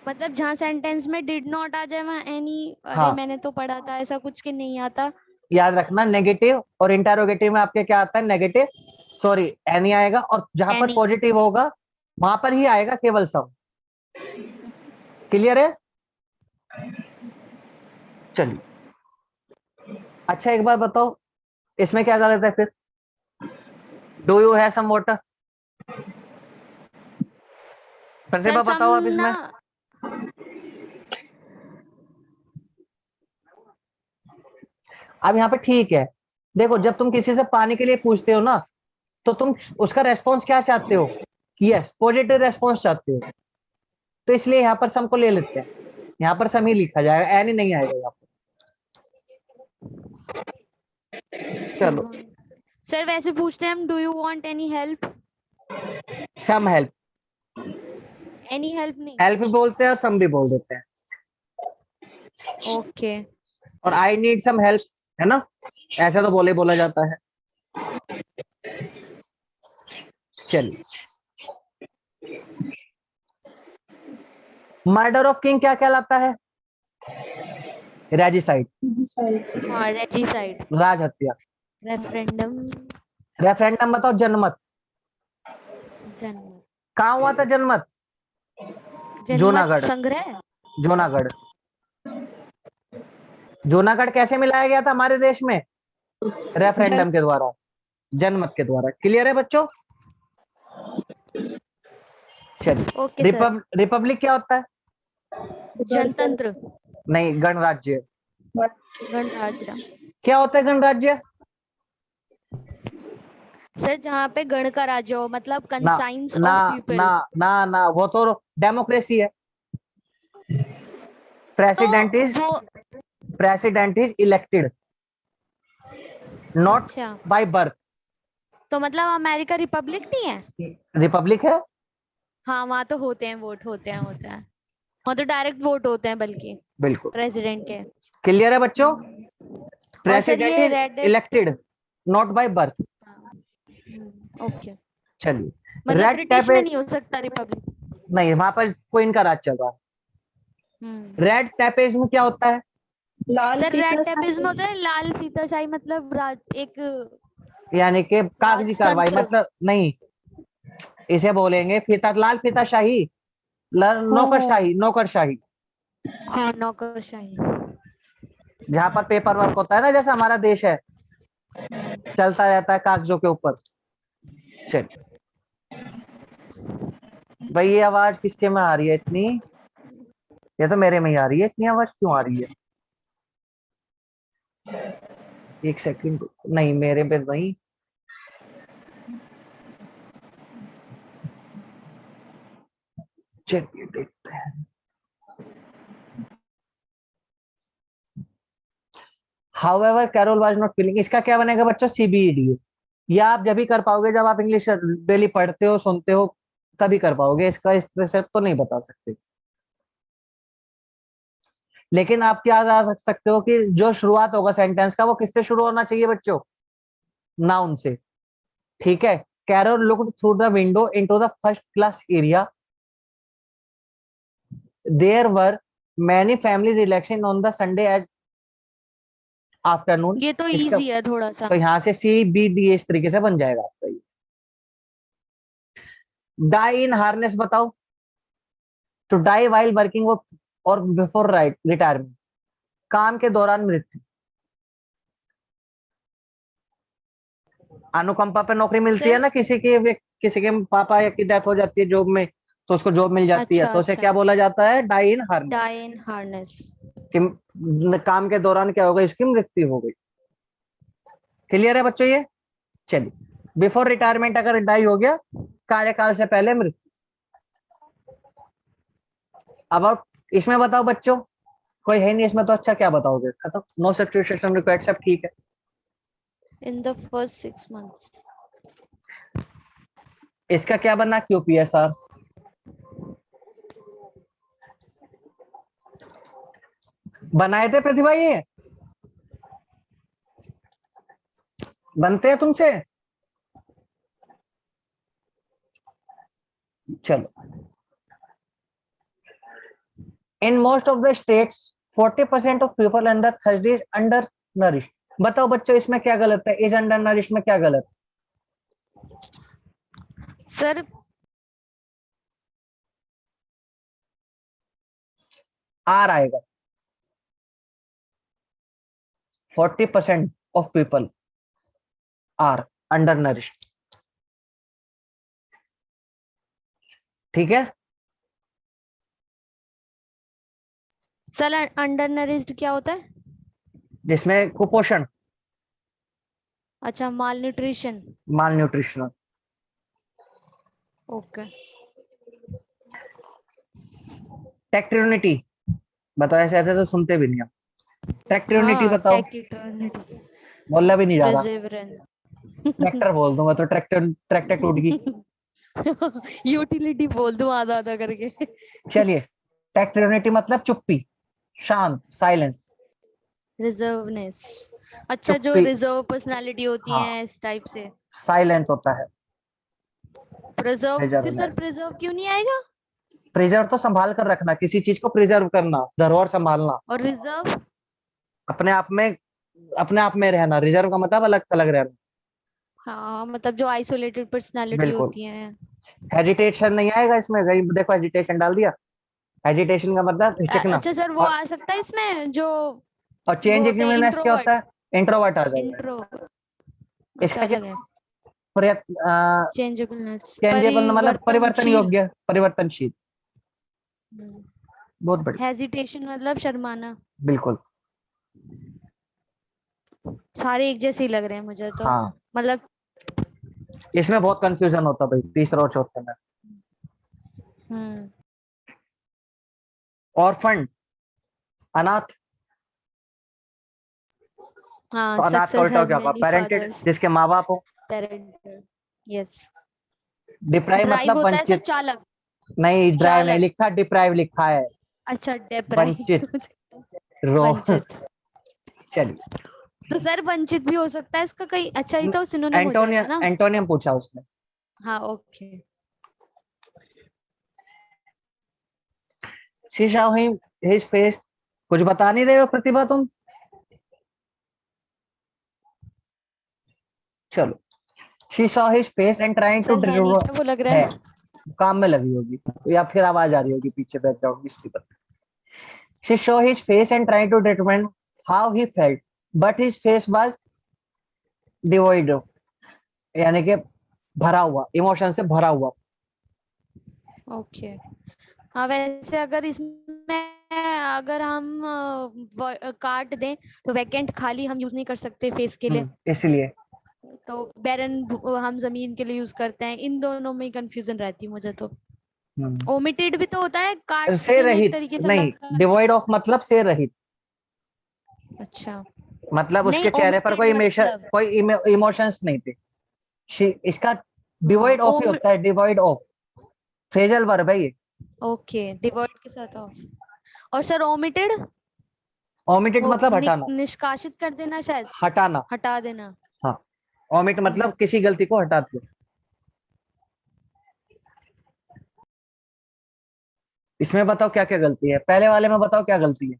मतलब जहाँ सेंटेंस में डिड नॉट आ जाए वहाँ एनी। अरे हाँ मैंने तो पढ़ा था ऐसा कुछ के नहीं आता। याद रखना, नेगेटिव और इंटेरोगेटिव में आपके क्या आता है? नेगेटिव, सॉरी एनी आएगा, और जहां पर एनी। पॉजिटिव होगा वहां पर ही आएगा केवल सम। क्लियर है? चलिए, अच्छा एक बार बताओ, इसमें क्या गलत है फिर? Do you have some water? Pratibha sir सम बताओ अब ना। इसमें। अब यहाँ पे ठीक है, देखो जब तुम किसी से पानी के लिए पूछते हो ना, तो तुम उसका रेस्पॉन्स क्या चाहते हो? कि यस, पॉजिटिव रेस्पॉन्स चाहते हो, तो इसलिए यहाँ पर सम को ले लेते हैं। यहाँ पर सम ही लिखा जाएगा, एनी नहीं आएगा यहाँ पर। चलो, सर वैसे पूछते हैं हम, do you want any help? Some help, any help नहीं। हेल्प भी बोलते हैं और सम भी बोल देते हैं। ओके। और आई नीड सम हेल्प, है ना, ऐसा तो बोला जाता है। चलिए, मर्डर ऑफ किंग क्या कहलाता है? रेजिसाइड, हाँ रेजिसाइड। राज हत्या। रेफरेंडम। रेफरेंडम बताओ। जनमत, जन्म। कहाँ हुआ था जनमत? जनमत जूनागढ़। संग्रह। जूनागढ़। जूनागढ़ कैसे मिलाया गया था हमारे देश में? रेफरेंडम के द्वारा। जनमत के द्वारा। क्लियर है बच्चों? चलिए, ओके सर। रिपब्लिक क्या होता है? जनतंत्र, नहीं, गणराज्य। गणराज्य। क्या होता है गणराज्य? सर जहाँ पे गण का राज्य हो, मतलब ना कंसाइंस ना ऑफ पीपल। ना, वो तो डेमोक्रेसी है। तो प्रेसिडेंट इज इलेक्टेड, नॉट अच्छा, बाय बर्थ। तो मतलब अमेरिका रिपब्लिक नहीं है? रिपब्लिक है। हाँ, वहाँ तो होते हैं, वोट होते हैं वहाँ तो डायरेक्ट वोट होते हैं बल्कि बिल्कुल प्रेसिडेंट के। क्लियर है बच्चों? और सर प्रेसिडेंट ये is red elected, not by birth. Okay, चलिए, मतलब रेड ब्रिटिश टैप में नहीं हो सकता रिपब्लिक। नहीं, वहां पर कोई इनका राज चल रहा है। रेड टेपेज्म क्या होता है? लाल सर रेड फीता टेपिज्म होता है लाल फीताशाही, मतलब एक यानी कि कागजी कार्रवाई, राजतंत्र। मतलब नहीं, इसे बोलेंगे फीता, लाल फीताशाही, नौकरशाही, नौकरशाही। हाँ, नौकरशाही। जहां पर पेपर वर्क होता है ना, जैसे हमारा देश है, चलता रहता है कागजों के ऊपर। चलिए भाई, ये आवाज किसके में आ रही है इतनी? ये तो मेरे में ही आ रही है, इतनी आवाज क्यों आ रही है? एक सेकंड, नहीं मेरे पे नहीं। चलिए देखते हैं। However, Carol was not feeling। इसका क्या बनेगा बच्चों? CBED। ये आप जब भी कर पाओगे जब आप इंग्लिश डेली पढ़ते हो, सुनते हो, तभी कर पाओगे। इसका इस तरह से तो नहीं बता सकते, लेकिन आप क्या जा सकते हो कि जो शुरुआत होगा सेंटेंस का, वो किससे शुरू होना चाहिए बच्चों? नाउन से। ठीक है। Carol looked through the window into the first class area. There were many family relaxing on the Sunday at afternoon. ये तो इसका इजी है थोड़ा सा। तो यहाँ से CBD इस तरीके से बन जाएगा आपका ये। डाई इन हार्नेस बताओ। तो डाई वाइल वर्किंग और बिफोर रिटायरमेंट, काम के दौरान मृत्यु। अनुकंपा पे नौकरी मिलती है सर ना, किसी के पापा या की डेथ हो जाती है जॉब में, तो उसको जॉब मिल जाती है, अच्छा तो उसे अच्छा, क्या बोला जाता है? डाई इन हार्नेस। डाई इन हार्नेस। कि काम के दौरान क्या हो गई? इसकी मृत्यु हो गई। क्लियर है बच्चों ये? चलिए, बिफोर रिटायरमेंट अगर डाई हो गया, कार्यकाल से पहले मृत्यु। अब आप इसमें बताओ बच्चों, कोई है नहीं इसमें तो अच्छा क्या बताओगे? खत्म, नो सब्स्टिट्यूशन रिक्वायर्ड, सब ठीक है। In the first 6 months। इसका क्या बनना? QPSR। बनाए थे प्रतिभा ये? बनते हैं तुमसे? चलो, in most of the states 40% of people under 30 is under nourish. बताओ बच्चों, इसमें क्या गलत है? इज अंडर नरिश में क्या गलत? सर आर आएगा। 40% of people are under nourish. ठीक है। सर अंडर नरिश्ड क्या होता है? जिसमें कुपोषण, अच्छा, माल न्यूट्रिशन। माल न्यूट्रिशन। ओके। टेक्ट्रोनिटी बताओ, ऐसे ऐसे तो सुनते भी नहीं आप। टेक्ट्रोनिटी हाँ, बताओ, टेक्टोनिटी। बोलना भी नहीं जा रहा। परसेवरेंस। ट्रैक्टर बोल दूंगा तो ट्रैक्टर ट्रैक्टर टूट गई। यूटिलिटी बोल दूं आधा आधा करके। चलिए, टेक्ट्रोनिटी मतलब चुप्पी, शांत, साइलेंस। रिजर्वनेस। अच्छा, जो चुप्पी, रिजर्व पर्सनालिटी होती हाँ, है इस टाइप से। साइलेंट होता है। प्रिजर्व, फिर सर रिजर्वनेस, प्रिजर्व क्यों नहीं आएगा? प्रिजर्व तो संभाल कर रखना, किसी चीज को प्रिजर्व करना, धरोहर संभालना, और रिजर्व? अपने आप में, अपने आप में रहना। रिजर्व का मतलब अलग थलग रहना। हाँ, मतलब जो आइसोलेटेड पर्सनालिटी बिल्कुल। होती है। हेजिटेशन नहीं आएगा इसमें, गई देखो हेजिटेशन डाल दिया। हेजिटेशन का मतलब हिचकना। अच्छा सर, वो और आ सकता है इसमें जो और वो चेंज होते हैं क्या इंट्रोवर्ट। होता है? इंट्रोवर्ट आ जाएगा। इंट्रो, अच्छा इसका क्या? अलग है। चेंजेबलनेस, चेंजेबल मतलब परिवर्तन योग्य, परिवर्तनशील। बहुत बढ़िया, हेजिटेशन मतलब शर्माना। बिल्कुल। सारे एक जैसे ही लग रहे हैं मुझे तो। हाँ, मतलब इसमें बहुत कंफ्यूजन होता भाई तीसरा और चौथे में। ऑर्फन, अनाथ। हाँ, तो अनाथ का सक्सेस उल्टा हैज क्या होगा? Many parented, fathers. जिसके माँ बाप हो। पेरेंटेड, यस। डिप्राइव ड्राइव मतलब होता है सर, वंचित। चालक। नहीं, ड्राइव नहीं चालक, लिखा, डिप्राइव लिखा है। अच्छा डेप्राइव। वंचित, रो। वंचित। चलिए, तो सर वंचित भी हो सकता है इसका कहीं, अच्छा ही तो सिनोनिम हो जाएगा एंटोनियम, ना। एंटोनियम पूछा उसने। हाँ, okay. She saw him, his face। कुछ बता नहीं रहे हो प्रतिभा तुम? चलो, she saw his face and trying to sir है नहीं क्या वो लग रहा है, है। काम में लगी होगी या फिर आवाज आ रही होगी पीछे बैकग्राउंड में, इसलिए पता। She saw his face and trying to determine how he felt, but his face was devoid of, यानी कि भरा हुआ, इमोशन से भरा हुआ। ओके। हाँ, वैसे अगर इसमें अगर हम काट दें तो वैकेंट, खाली हम यूज नहीं कर सकते फेस के लिए। इसलिए तो बैरन हम जमीन के लिए यूज करते हैं। इन दोनों में कंफ्यूजन रहती है मुझे तो। ओमिटेड भी तो होता है, काट से देना एक रहित तरीके से नहीं, लगा। डिवॉइड ऑफ मतलब से रहित, अच्छा, मतलब नहीं उसके चेहरे पर कोई omitted कोई इमोशंस नहीं थे। इसका डिवॉइड ऑफ ही मतलब। होता है, डिवॉइड ऑफ, फ्रेजल वर्ब है ये। ओके, डिवॉइड के साथ ऑफ। और सर ओमिटेड, ओमिटेड मतलब हटाना, निष्कासित कर देना, शायद हटाना। हटा देना। हाँ, ओमिट मतलब किसी गलती को हटा दो। इसमें बताओ क्या क्या गलती है, पहले वाले में बताओ क्या गलती है।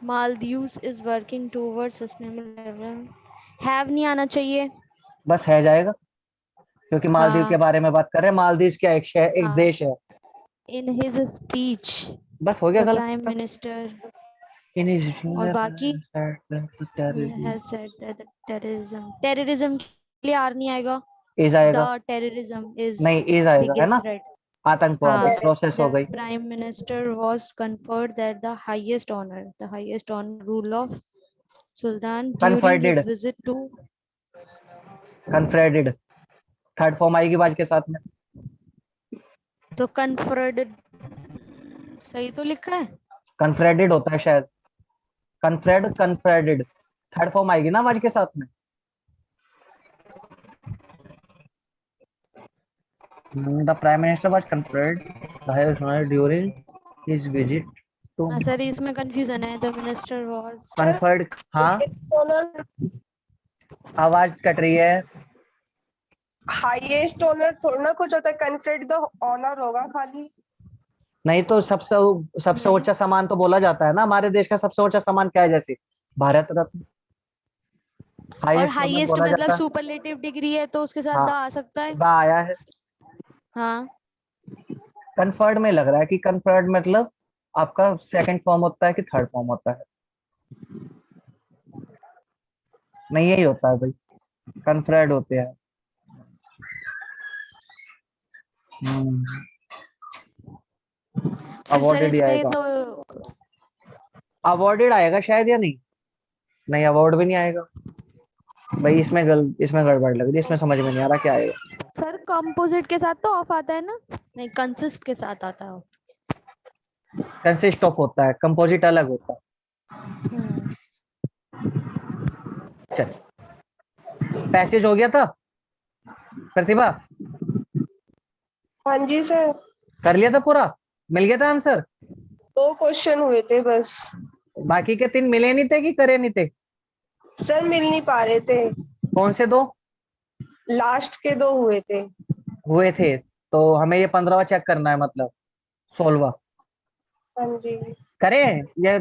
Maldives is working towards sustainable development। Have नहीं आना चाहिए। बस है जाएगा, क्योंकि मालदीव के बारे में बात कर रहे हैं। मालदीव क्या एक शहर, एक देश है। इन हिज स्पीच बस हो गया द गलत। प्राइम मिनिस्टर और और बाकी has said that the terrorism के लिए आर नहीं आएगा। इज आएगा, The terrorism is नहीं इज आएगा, है biggest ना। threat। आतंकवाद हाँ, प्रोसेस हो the गई। prime minister was conferred that the highest honor rule of Sultan during his कन्फर्डेड, visit to। कन्फ्रेडेड, थर्ड फॉर्म आएगी बाज के साथ में। तो conferred सही तो लिखा है। कन्फ्रेडेड होता है शायद, कन्फ्रेड, कन्फ्रेडेड, थर्ड फॉर्म आएगी ना बाज के साथ में। The prime minister was conferred the highest honor during his visit to sir इसमें कंफ्यूजन है। The minister was conferred। हाँ, आवाज कट रही है। हाईएस्ट ऑनर थोड़ा ना कुछ होता है, कन्फर्ड द ऑनर होगा खाली। नहीं तो सबसे ऊंचा सम्मान तो बोला जाता है ना। हमारे देश का सबसे ऊंचा सम्मान क्या है? जैसे भारत रत्न, और हाईएस्ट ऑनर हाईएस्ट बोला मतलब जाता है। सुपरलेटिव डिग्री है तो उसके साथ हाँ, द आ सकता है। दा आया है। हाँ, कन्फर्ड में लग रहा है कि कन्फर्ड मतलब आपका सेकंड फॉर्म होता है कि थर्ड फॉर्म होता है। नहीं, यही होता है भाई, कन्फर्ड होते हैं। फिर सर अवॉर्डेड ही इसमें आएगा, तो अवॉर्डेड आएगा शायद, या नहीं। नहीं, अवार्ड भी नहीं आएगा भाई। इसमें गड़बड़ लग रही है, इसमें समझ में नहीं आ रहा क्या आएगा। सर कंपोजिट के साथ तो ऑफ आता है ना। नहीं, कंसिस्ट के साथ आता है। कंसिस्ट ऑफ होता है, कंपोजिट अलग होता है। चल, पैसेज हो गया था प्रतिभा, हाँ जी सर, कर लिया था पूरा, मिल गया था आंसर। 2 क्वेश्चन हुए थे बस। बाकी के 3 मिले नहीं थे कि करे नहीं थे? सर मिल नहीं पा रहे थे, कौन से 2 लास्ट के 2 हुए थे। हुए थे? तो हमें ये 15वां चेक करना है, मतलब 16वां। हाँ जी, करें या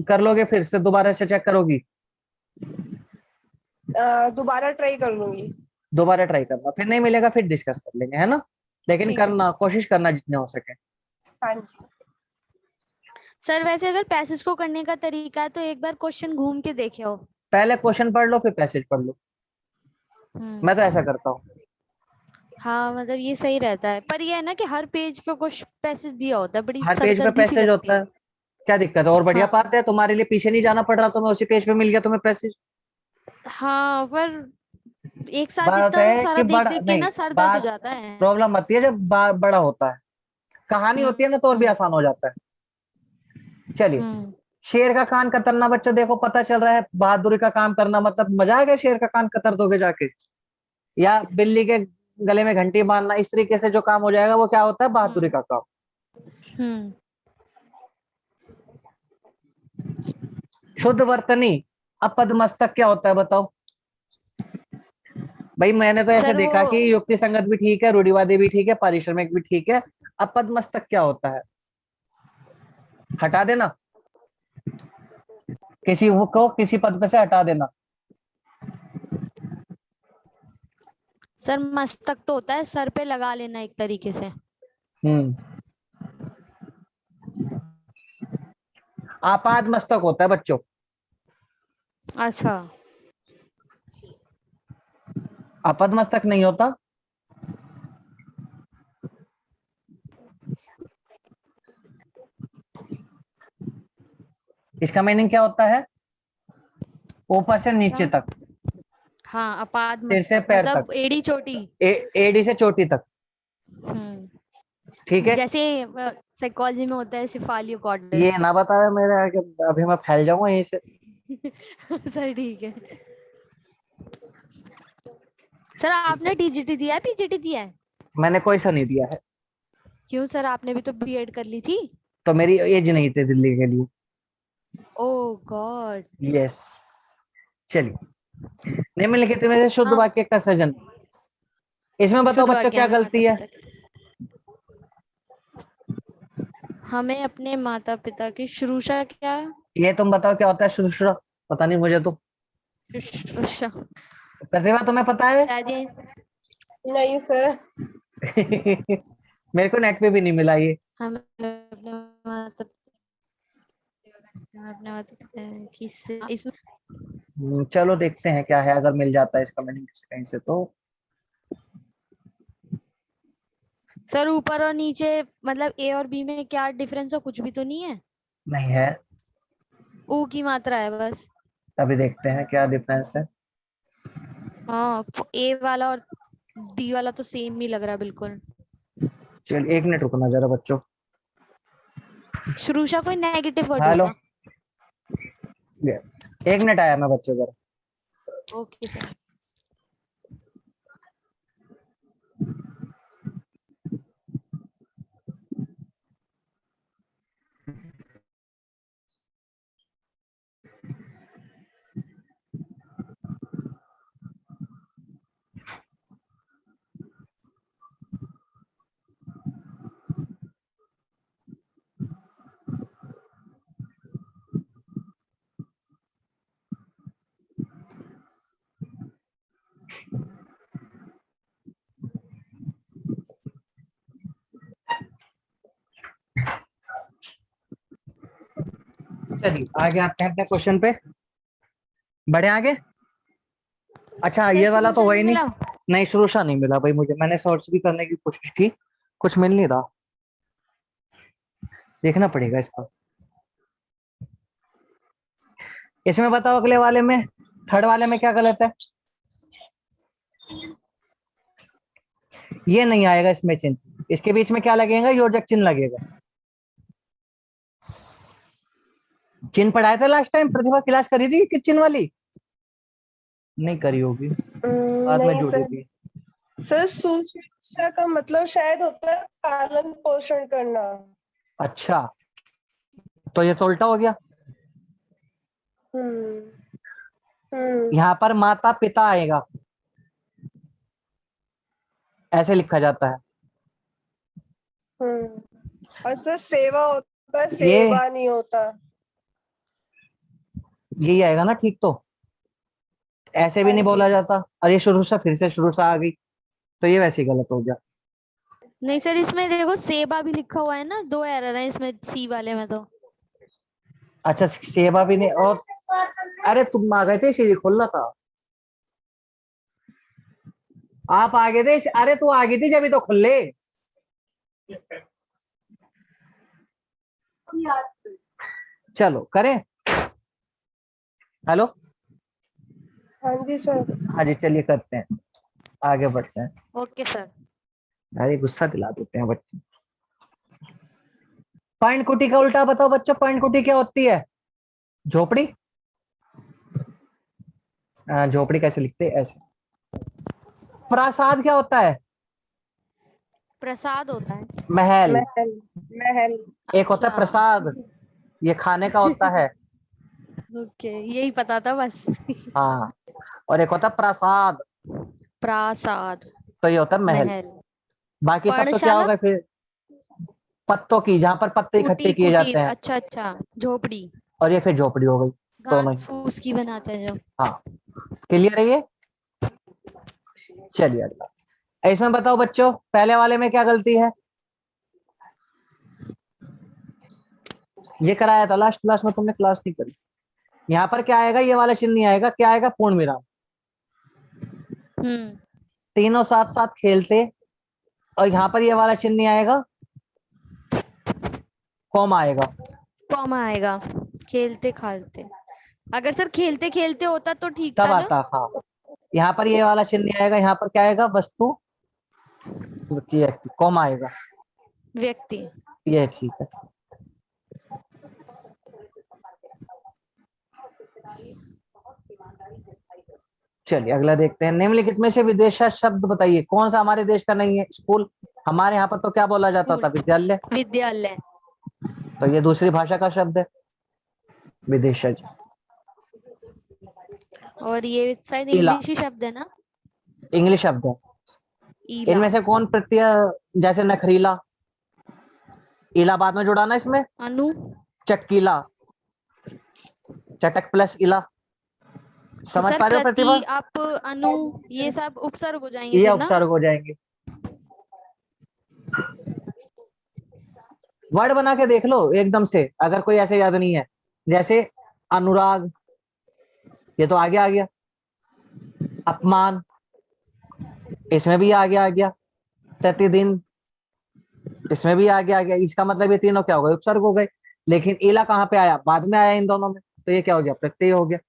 कर लोगे फिर से दोबारा से चेक करोगी? दोबारा ट्राई कर लूंगी। दोबारा ट्राई करना, फिर नहीं मिलेगा फिर डिस्कस कर लेंगे, है ना। लेकिन ठीक है। करना, कोशिश करना जितने हो सके। हाँ जी सर वैसे अगर पैसेज को करने का तरीका है तो एक बार क्वेश्चन घूम के देखे हो। पहले क्वेश्चन पढ़ लो फिर पैसेज पढ़ लो, मैं तो ऐसा करता हूँ। हाँ मतलब ये सही रहता है, पर ये है ना कि हर पेज पे कुछ पैसेज दिया होता है, बड़ी हर पेज पे सरदर्दी सी पैसेज लगती होता है, क्या दिक्कत है? और बढ़िया हाँ बात है, तुम्हारे लिए पीछे नहीं जाना पड़ रहा, तुम्हें उसी पेज पे मिल गया तुम्हें पैसेज। हाँ, पर एक साथ बात इतना है सारा कि देख बड़ा देख के नहीं, ना सर दर्द हो बात जाता है। प्रॉब्लम आती है जब बड़ा होता है, कहानी होती है ना तो और भी आसान हो जाता है। चलिए, हम्म शेर का कान कतरना, बच्चों देखो पता चल रहा है बहादुरी का काम करना मतलब मजा आ गया, शेर का कान कतर दोगे जाके, या बिल्ली के गले में घंटी बांधना, इस तरीके से जो काम हो जाएगा वो क्या होता है? बहादुरी का काम। हम्म शुद्ध वर्तनी अपद मस्तक क्या होता है बताओ भाई? मैंने तो ऐसे सर वो देखा कि युक्ति संगत भी ठीक है, रूढ़िवादी भी ठीक है, पारिश्रमिक भी ठीक है। अपद मस्तक क्या होता है? हटा देना, किसी को किसी पद पे से हटा देना। सर मस्तक तो होता है सर पे लगा लेना एक तरीके से। हम्म, आपाद मस्तक होता है बच्चों। अच्छा, अपद मस्तक नहीं होता। इसका मीनिंग क्या होता है? ऊपर से नीचे तक, हाँ अपाद सिर से मस्तक पैर तक, मतलब एड़ी चोटी। एडी से चोटी तक, ठीक है। जैसे साइकोलॉजी में होता है शेफाली कॉर्डर। ये ना बताया मेरे आगे, अभी मैं फैल जाऊंगा यहीं से। सर ठीक है। सर आपने टीजीटी दिया है, पीजीटी दिया है? मैंने कोई सा नहीं दिया है, क्यों सर, आपने भी तो बीएड कर ली थी। तो मेरी एज नहीं थी दिल्ली के लिए। ओह गॉड। यस, चलिए, निम्नलिखित में से शुद्ध हाँ, वाक्य का सृजन, इसमें बताओ शुद्ध बच्चों वाक्य क्या हमें माता गलती है? पिता हमें अपने माता पिता की शुश्रूषा क्या? ये तुम बताओ क्या होता है शुश्रूषा? पता नहीं मुझे तो। शुश्रूषा प्रतिभा तुम्हें पता है? शायद ये नहीं सर। मेरे को नेट पे भी नहीं मिला ये। हमें अपने माता पिता की इसमें चलो देखते हैं क्या है, अगर मिल जाता है इसका मीनिंग कहीं से तो। सर ऊपर और नीचे मतलब ए और बी में क्या डिफरेंस है? कुछ भी तो नहीं है। नहीं है, ऊ की मात्रा है बस। अभी देखते हैं क्या डिफरेंस है। हाँ, ए वाला और डी वाला तो सेम ही लग रहा है बिल्कुल। चलिए एक मिनट रुकना जरा बच्चों। शुरूशा कोई नेगेटिव वर्ड हेलो, होगा? एक मिनट आया मैं बच्चों जरा। Okay sir. चलिए आगे आते हैं अपने क्वेश्चन पे, बढ़े आगे। अच्छा सर ये वाला तो शुरूशा नहीं वही नहीं, मिला? नहीं शुरूशा नहीं मिला भाई मुझे, मैंने सर्च भी करने की कोशिश की, कुछ मिल नहीं रहा, देखना पड़ेगा इसका। इसमें बताओ अगले वाले में, थर्ड वाले में क्या गलत है? ये नहीं आएगा इसमें चिन्ह, इसके बीच में क्या लगेगा? योजक चिन्ह लगेगा। चिन्ह पढ़ाया था लास्ट टाइम, प्रतिभा क्लास करी थी किस चिन्ह वाली? नहीं करी होगी, बाद में नहीं जुड़ी सर। थी। सर सुशिक्षा का मतलब शायद होता है पालन पोषण करना। अच्छा, तो ये तो उल्टा हो गया, यहाँ पर माता पिता आएगा, ऐसे लिखा जाता है। और सर सेवा होता है, ये सेवा नहीं होता। यही आएगा ना ठीक तो, ऐसे भी हाँ नहीं जी। बोला जाता। और ये शुरू से फिर से शुरू से आ गई, तो ये वैसे ही गलत हो गया। नहीं सर, इसमें देखो सेबा भी लिखा हुआ है ना, 2 एरर है इसमें सी वाले में तो। अच्छा सेवा भी नहीं, और अरे तुम आ गए थे इसीलिए खोलना था। आप आ गए थे अरे तू आ गई थी जब तो खुल ले। चलो करें। हेलो। हाँ जी सर। हाँ जी चलिए करते हैं, आगे बढ़ते हैं। Okay sir. अरे गुस्सा दिला देते हैं बच्चे। पॉइंट कुटी का उल्टा बताओ बच्चों, पॉइंट कुटी क्या होती है? झोपड़ी। झोपड़ी कैसे लिखते हैं? ऐसे। प्रासाद क्या होता है? प्रसाद होता है। महल। महल। महल। एक होता है अच्छा, प्रसाद, ये खाने का होता है। ओके, यही पता था बस। हाँ, और एक होता है प्रासाद, प्रासाद। तो ये होता है महल। महल। बाकी सब तो क्या पर्णशाला। होगा फिर? पत्तों की, जहां पर पत्ते इकट्ठे कुटीर, किए जाते कुटीर, हैं। अच्छा अच्छा, झोपड़ी। और ये फिर झोपड़ी हो गई। दोनों घास ही। फूस की बनाते हैं जो। हाँ, क्लियर है ये? चलिए अगला। इसमें बताओ बच्चों, पहले वाले में क्या गलती है? ये कराया था लास्ट क्लास में, तुमने क्लास नहीं करी। यहाँ पर क्या आएगा? ये वाला चिन्ह नहीं आएगा, क्या आएगा? पूर्ण विराम। तीनों साथ साथ खेलते, और यहाँ पर ये वाला चिन्ह नहीं आएगा, कॉमा आएगा। कॉमा आएगा। खेलते खालते। अगर सर खेलते खेलते होता तो ठीक तब था ना। आता, हाँ। यहाँ पर ये वाला चिन्ह नहीं आएगा, यहाँ पर क्या आएगा? वस्तु, कॉमा आएगा। व्यक्ति। ये ठीक है। चलिए अगला देखते हैं। निम्नलिखित में से विदेशा शब्द बताइए, कौन सा हमारे देश का नहीं है? स्कूल। हमारे यहाँ पर तो क्या बोला जाता था? विद्यालय। विद्यालय। तो ये दूसरी भाषा का शब्द है, विदेशज। और ये शायद इला, इंग्लिश ही शब्द है ना। इंग्लिश शब्द है। ईला। इनमें से कौन प्रत्यय, जैसे नखरीला, इला बाद में जुड़ाना इसमें। अनु। चटकीला, चटक प्लस इला। तो समझ सर पा रहे हो प्रति, प्रतिभा? आप, अनु, ये सब उपसर्ग हो जाएंगे ये फिर ना। उपसर्ग हो जाएंगे। वर्ड बना के देख लो एकदम से, अगर कोई ऐसे याद नहीं है। जैसे अनुराग, ये तो आगे आ गया। अपमान, इसमें भी आगे आ गया। प्रतिदिन, इसमें भी आगे आ गया। इसका मतलब ये तीनों क्या हो गए? उपसर्ग हो गए। लेकिन इला कहाँ पे आया? बाद में आया इन दोनों में, तो ये क्या हो गया? प्रत्यय हो गया।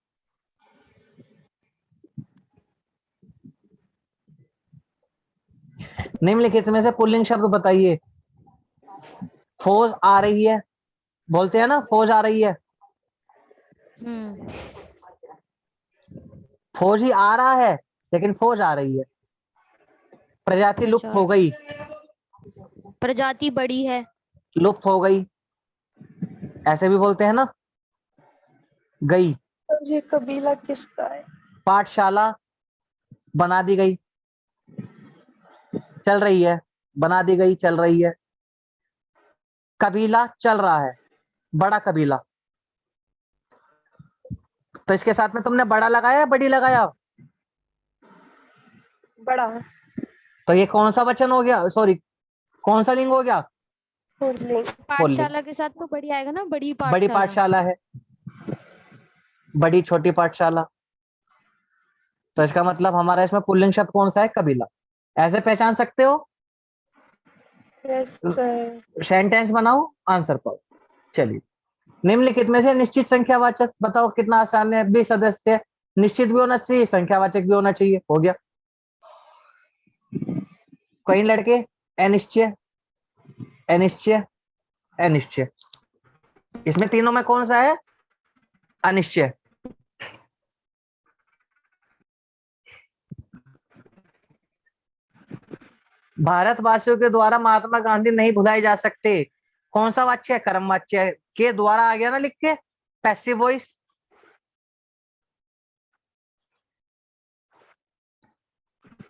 निम्नलिखित में से पुल्लिंग शब्द बताइए। फौज आ रही है, बोलते हैं ना, फौज आ रही है। फौज ही आ रहा है, लेकिन फौज आ रही है। प्रजाति लुप्त हो गई, प्रजाति बड़ी है। लुप्त हो गई, ऐसे भी बोलते हैं ना। गई। तो ये कबीला किसका है? पाठशाला बना दी गई, चल रही है। बना दी गई, चल रही है। कबीला चल रहा है, बड़ा कबीला। तो इसके साथ में तुमने बड़ा लगाया या बड़ी लगाया? बड़ा। तो ये कौन सा वचन हो गया? सॉरी, कौन सा लिंग हो गया? पुल्लिंग। पुल्लिंग। पाठशाला के साथ तो बड़ी आएगा ना, बड़ी बड़ी पाठशाला। पाठशाला है, बड़ी छोटी पाठशाला। तो इसका मतलब हमारा इसमें पुल्लिंग शब्द कौन सा है? कबीला। ऐसे पहचान सकते हो। Yes sir. सेंटेंस बनाओ, आंसर पाओ। चलिए, निम्नलिखित में से निश्चित संख्यावाचक बताओ। कितना आसान है। 20 सदस्य, निश्चित भी होना चाहिए, संख्यावाचक भी होना चाहिए। हो गया। कई लड़के अनिश्चय, अनिश्चय, अनिश्चय। इसमें तीनों में कौन सा है? अनिश्चय। भारतवासियों के द्वारा महात्मा गांधी नहीं भुलाए जा सकते। कौन सा वाच्य है? कर्म वाच्य के द्वारा आ गया ना लिख के, पैसिव वॉइस।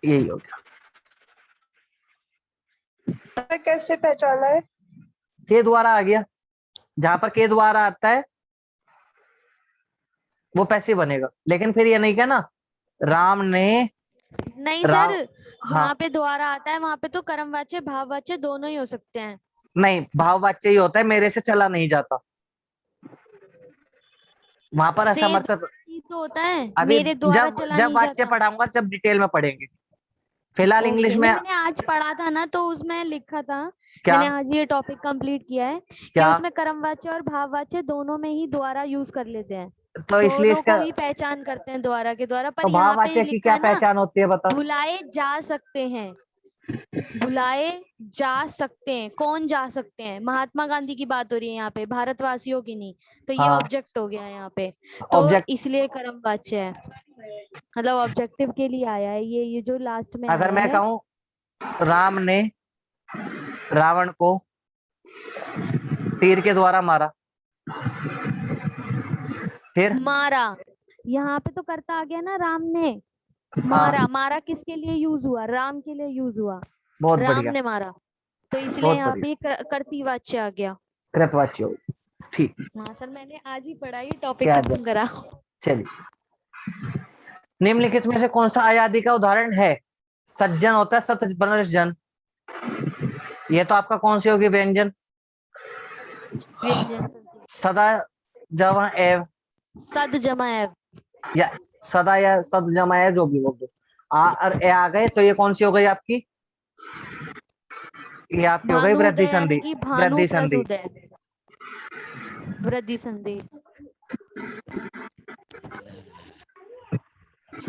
यही हो गया। कैसे पहचाना है? के द्वारा आ गया, जहां पर के द्वारा आता है वो पैसिव बनेगा। लेकिन फिर ये नहीं कहना राम ने, नहीं राम, सर, हाँ, जहाँ पे द्वारा आता है वहां पे तो कर्मवाच्य भाववाच्य दोनों ही हो सकते हैं। नहीं, भाववाच्य ही होता है। मेरे से चला नहीं जाता, वहां पर से असमर्थ। ही तो होता है, अभी मेरे द्वारा जब चला जब नहीं वाक्य जाता। पढ़ाऊंगा जब डिटेल में पढ़ेंगे, फिलहाल इंग्लिश ओके, में। नहीं मैंने आज पढ़ा था ना, तो उसमें लिखा था, क्या मैंने आज ये टॉपिक कंप्लीट किया है कि क्या उसमें कर्मवाच्य और भाववाच्य दोनों में ही द्वारा यूज कर लेते हैं, तो इसलिए दोनों इसका को ही पहचान करते हैं द्वारा के द्वारा। तो पर यहाँ पे भाववाचक की लिखा क्या है ना, पहचान होती है बताओ? बुलाए जा सकते हैं, बुलाए जा सकते हैं, कौन जा सकते हैं? महात्मा गांधी की बात हो रही है यहाँ पे, भारतवासियों की नहीं। तो ये हाँ ऑब्जेक्ट हो गया यहाँ पे, तो ऑब्जेक्ट। इसलिए कर्मवाच्य है, मतलब ऑब्जेक्टिव के लिए आया है ये जो लास्ट में अगर आया मैं है। कहूं राम ने रावण को तीर के द्वारा मारा, फिर मारा, यहाँ पे तो करता आ गया ना, राम ने हाँ मारा, मारा किसके लिए यूज हुआ? राम के लिए यूज हुआ, बहुत राम बढ़िया, ने मारा, तो इसलिए बहुत यहाँ बढ़िया, पे कर्तृवाच्य आ गया। कृतवाच्य हो। ठीक, हाँ सर, मैंने आज ही पढ़ा, ये टॉपिक क्या खत्म करा। चलिए, निम्नलिखित में से कौन सा आयादी का उदाहरण है? सज्जन होता है सत बनर्स जन, ये तो आपका कौन सी होगी? व्यंजन। व्यंजन संधि। सदा जमा एव, सद जमा एव, या सदा या सद जमा एव, जो भी बोल दो। आ और ए आ गए तो ये कौन सी हो गई आपकी? ये आपकी हो गई भानु वृद्धि उदय, यानी संधि। कि भानु वृद्धि प्लस संधि, उदय, वृद्धि संधि।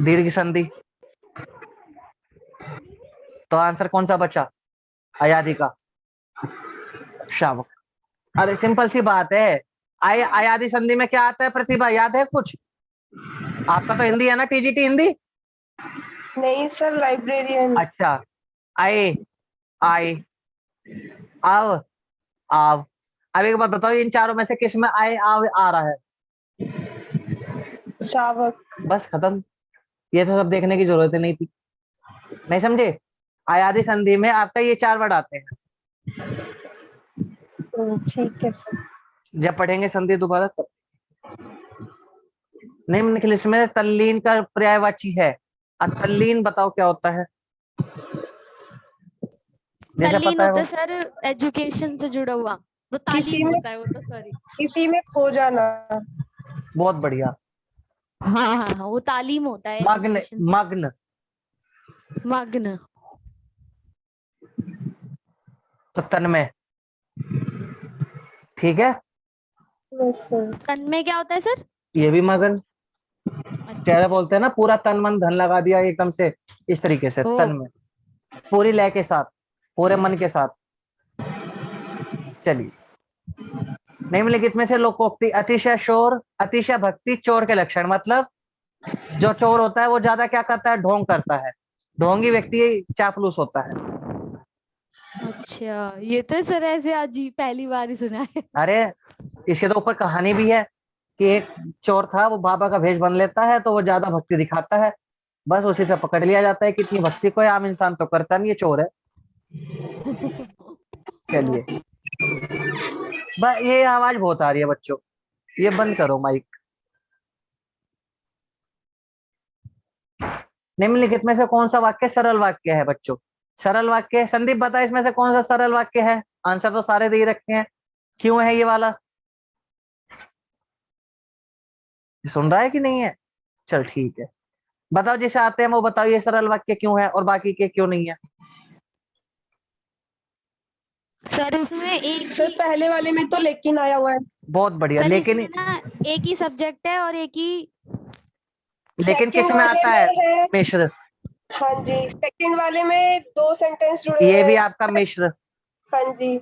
दीर्घ संधि। तो आंसर कौन सा बचा अयादी का? शावक। अरे सिंपल सी बात है, अयादी संधि में क्या आता है प्रतिभा, याद है कुछ? आपका तो हिंदी है ना, टीजीटी हिंदी? नहीं सर, लाइब्रेरियन। अच्छा, आए, आए, आव, आव। अब एक बात बताओ, इन चारों में से किस में आए आव आ रहा है? शावक। बस खत्म, ये तो सब देखने की जरूरत ही नहीं थी। नहीं समझे? अयादी संधि में आपका ये 4 वर्ड आते हैं। ठीक है सर। जब पढ़ेंगे संधि दोबारा तब। निम्नलिखित में तल्लीन का पर्यायवाची है। अब तल्लीन बताओ क्या होता है? जैसे तल्लीन पता है होता वो है सर एजुकेशन से जुड़ा हुआ, वो किसी तालीम में होता है वो तो, सॉरी। किसी में खो जाना। बहुत बढ़िया। हाँ हाँ हाँ, वो तालीम होता है मग्न, एजुकेशन से। मग्न, मग्न, तो तन्मय। ठीक है, यस सर। तन में क्या होता है सर? ये भी मगन। क्या बोलते हैं ना, पूरा तन मन धन लगा दिया एकदम से, इस तरीके से ओ, तन में, पूरी लय के साथ, पूरे मन के साथ। चलिए, निम्नलिखित में से लोकोक्ति अतिशय शोर अतिशय भक्ति चोर के लक्षण, मतलब जो चोर होता है वो ज्यादा क्या करता है? ढोंग करता है। ढोंगी व्यक्ति चापलूस होता है। अच्छा, ये तो सर ऐसे आज ही पहली बार ही सुना है। अरे इसके तो ऊपर कहानी भी है कि एक चोर था, वो बाबा का भेष बन लेता है तो वो ज्यादा भक्ति दिखाता है, बस उसी से पकड़ लिया जाता है कि इतनी भक्ति कोई आम इंसान तो करता नहीं, ये चोर है। चलिए, ये आवाज बहुत आ रही है बच्चों, ये बंद करो माइक। निम्नलिखित में से कौन सा वाक्य सरल वाक्य है बच्चों? सरल वाक्य, संदीप बता इसमें से कौन सा सरल वाक्य है? आंसर तो सारे दे ही रखे हैं, क्यों है ये वाला? सुन रहा है कि नहीं है? चल ठीक है, बताओ जिसे आते हैं वो बताओ, ये सरल वाक्य क्यों है और बाकी के क्यों नहीं है? सर उसमें एक सर ही, पहले वाले में तो लेकिन आया हुआ है। बहुत बढ़िया, सर लेकिन इसमें ना एक ही सब्जेक्ट है और एक ही, लेकिन किस सेकंड में वाले आता है? में है। मिश्र। हाँ जी, सेकंड वाले में 2 सेंटेंस जुड़े ये हुए भी हैं। आपका मिश्र। हाँ जी,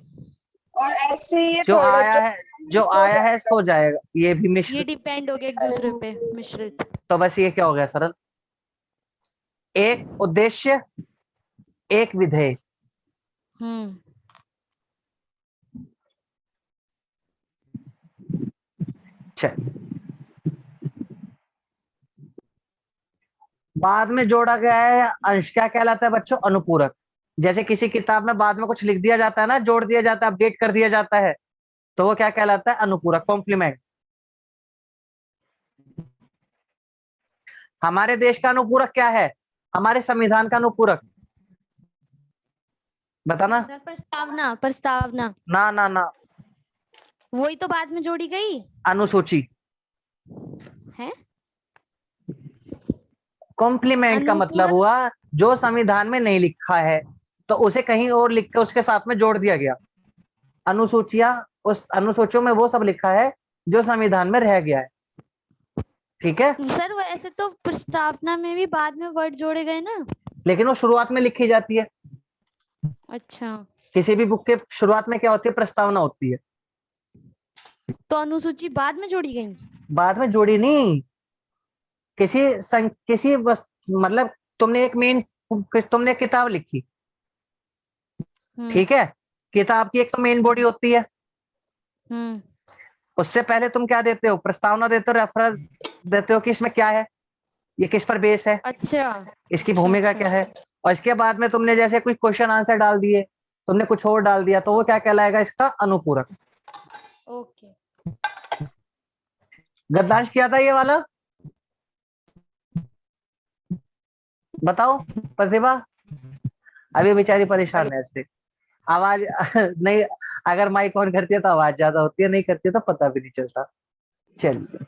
और ऐसे ही ये जो थर्ड आया है, जो सो आया है जाएगा। सो जाएगा, ये भी ये मिश्र। डिपेंड हो गया एक दूसरे पे, मिश्रित। तो बस ये क्या हो गया सरल? एक उद्देश्य एक विधेय। हम्म, चल, बाद में जोड़ा गया है अंश क्या कहलाता है बच्चों? अनुपूरक। जैसे किसी किताब में बाद में कुछ लिख दिया जाता है ना, जोड़ दिया जाता है, अपडेट कर दिया जाता है, तो वो क्या कहलाता है? अनुपूरक, कॉम्प्लीमेंट। हमारे देश का अनुपूरक क्या है? हमारे संविधान का अनुपूरक बताना। सर प्रस्तावना, प्रस्तावना, ना ना ना, वही तो बाद में जोड़ी गई अनुसूची। है। कॉम्प्लीमेंट का मतलब अनुपूरक? हुआ जो संविधान में नहीं लिखा है तो उसे कहीं और लिख के उसके साथ में जोड़ दिया गया। अनुसूचियां, उस अनुसूचियों में वो सब लिखा है जो संविधान में रह गया है। ठीक है, सर वैसे तो प्रस्तावना में भी बाद में वर्ड जोड़े गए ना। लेकिन वो शुरुआत में लिखी जाती है। अच्छा, किसी भी बुक के शुरुआत में क्या होती है? प्रस्तावना होती है। तो अनुसूची बाद में जोड़ी गई? बाद में जोड़ी नहीं, किसी मतलब तुमने एक मेन, तुमने एक किताब लिखी, ठीक है, किताब की एक तो मेन बॉडी होती है, उससे पहले तुम क्या देते हो? प्रस्तावना देते हो, रेफरल देते हो कि इसमें क्या है, ये किस पर बेस है, अच्छा, इसकी भूमिका क्या है। और इसके बाद में तुमने जैसे कुछ क्वेश्चन आंसर डाल दिए, तुमने कुछ और डाल दिया, तो वो क्या कहलाएगा? इसका अनुपूरक। ओके। गद्दांश किया था ये वाला? बताओ प्रतिभा, अभी बेचारी परेशान है इससे, आवाज नहीं, अगर माइक ऑन करती है तो आवाज ज्यादा होती है, नहीं करती है तो पता भी नहीं चलता। चलिए,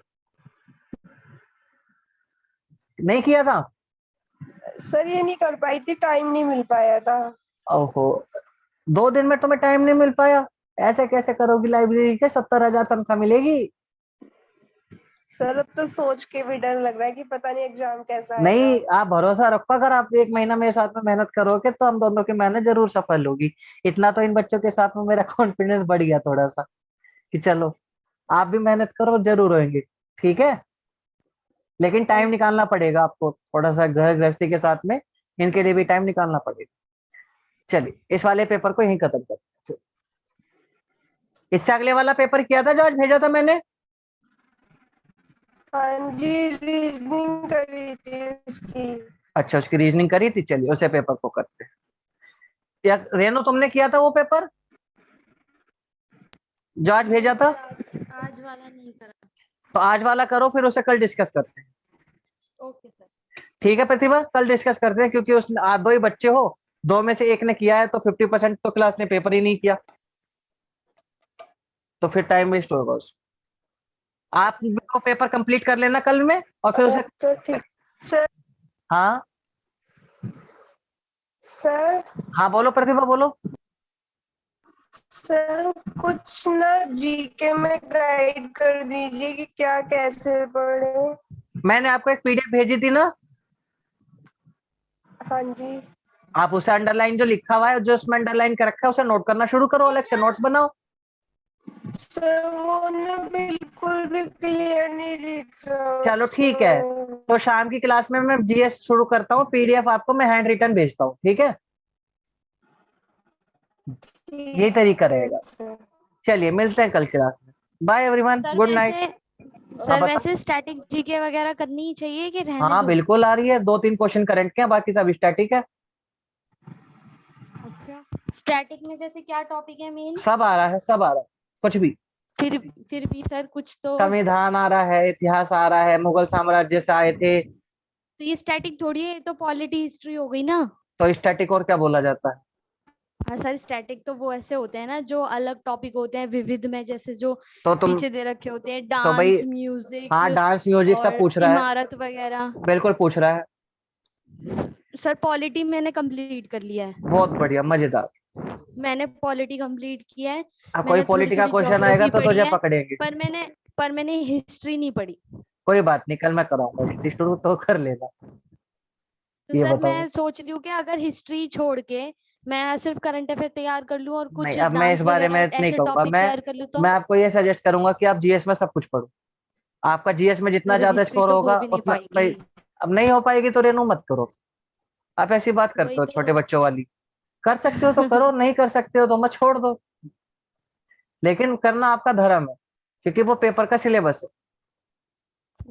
नहीं किया था? सर ये नहीं कर पाई थी, टाइम नहीं मिल पाया था। ओहो, 2 दिन में तुम्हें टाइम नहीं मिल पाया? ऐसे कैसे करोगी? लाइब्रेरी के 70,000 तनख्वाह मिलेगी। सर अब तो सोच के भी डर लग रहा है कि पता नहीं एग्जाम कैसा नहीं, आएगा। आप भरोसा रखो, अगर आप 1 महीना मेरे साथ में मेहनत करोगे तो हम दोनों की मेहनत जरूर सफल होगी। इतना तो इन बच्चों के साथ में मेरा कॉन्फिडेंस बढ़ गया थोड़ा सा कि चलो आप भी मेहनत करो, जरूर होंगे। ठीक है, लेकिन टाइम निकालना पड़ेगा आपको थोड़ा सा, घर गृहस्थी के साथ में इनके लिए भी टाइम निकालना पड़ेगा। चलिए, इस वाले पेपर को यहीं खत्म करते हैं। इससे अगले वाला पेपर किया था जो आज भेजा था मैंने? हाँ जी, रीजनिंग करी थी उसकी। अच्छा, उसकी रीजनिंग करी थी। चलिए उसे पेपर को करते हैं। या रेनो, तुमने किया था वो पेपर जो आज भेजा था? आज वाला नहीं करा। तो आज वाला करो, फिर उसे कल डिस्कस करते हैं। Okay sir. ठीक है प्रतिभा, कल डिस्कस करते हैं, क्योंकि उस आप 2 ही बच्चे हो, 2 में से एक ने किया है तो 50% तो क्लास ने पेपर ही नहीं किया, तो फिर टाइम वेस्ट होगा उस। आप वो पेपर कंप्लीट कर लेना कल में, और फिर उसे। तो ठीक सर। हाँ सर हाँ, बोलो प्रतिभा, बोलो। सर कुछ ना जीके में गाइड कर दीजिए कि क्या कैसे पढ़े। मैंने आपको एक पीडीएफ भेजी थी ना, हाँ जी आप उसे अंडरलाइन जो लिखा हुआ है, जो उसमें अंडरलाइन कर रखा है, उसे नोट करना शुरू करो, अलग से नोट्स बनाओ। सर, वो ना बिल्कुल भी क्लियर नहीं दिख रहा। चलो ठीक है, तो शाम की क्लास में मैं जीएस शुरू करता हूँ, पीडीएफ आपको मैं हैंड रिटन भेजता हूँ। ठीक है, यही तरीका रहेगा। चलिए मिलते हैं कल क्लास में। Bye everyone, good night. Sir वैसे स्टैटिक जीके वगैरह करनी चाहिए कि रहने हाँ दो? बिल्कुल आ रही है, 2-3 क्वेश्चन करंट के हैं, बाकी सब स्टैटिक है। अच्छा, स्टैटिक में जैसे क्या टॉपिक है मेन? सब आ रहा है, सब आ रहा है, कुछ भी। फिर भी सर कुछ तो। संविधान आ रहा है, इतिहास आ रहा है, मुगल साम्राज्य से आए थे। तो ये स्टैटिक थोड़ी है, ये तो पॉलिटी हिस्ट्री हो गई ना। तो स्टैटिक और क्या बोला जाता है? हाँ सर, स्टैटिक तो वो ऐसे होते हैं ना जो अलग टॉपिक होते हैं, विविध में जैसे जो तो तुम, पीछे दे रखे होते हैं, तो भाई, डांस, म्यूजिक हाँ डांस म्यूजिक सब और पूछ रहा है, इमारत वगैरह। बिल्कुल पूछ रहा है। सर पॉलिटी मैंने कंप्लीट कर लिया है। बहुत बढ़िया, मजेदार। मैंने पॉलिटी कंप्लीट किया है। अब कोई मैंने थोड़ी पॉलिटिकल थोड़ी क्वेश्चन आएगा ज्योग्राफी तो पढ़ी तुझे है, पकड़ेंगे। पर मैंने हिस्ट्री नहीं पढ़ी। कोई बात नहीं, कल मैं कराऊंगा, हिस्ट्री शुरू तो कर लेना। तो ये सर बताओ। मैं सोच रही हूँ कि अगर हिस्ट्री छोड़ के मैं सिर्फ करंट अफेयर तैयार कर लूँ और नहीं, कुछ अब मैं इस डांस बारे में वगैरह नहीं ऐसे कहूंगा। टॉपिक तैयार कर लूँ तो? मैं आपको ये सजेस्ट करूंगा कि आप जीएस में सब कुछ पढ़ो। आपका जीएस में जितना सर ज्यादा हिस्ट्री स्कोर तो हो होगा भी नहीं उतना पाएगी। भाई, अब नहीं हो पाएगी तो रेनू मत करो। आप ऐसी बात वही करते हो तो। छोटे बच्चों वाली। कर सकते हो तो करो, नहीं कर सकते हो तो मत, छोड़ दो। लेकिन करना आपका धर्म है, क्योंकि वो पेपर का सिलेबस है।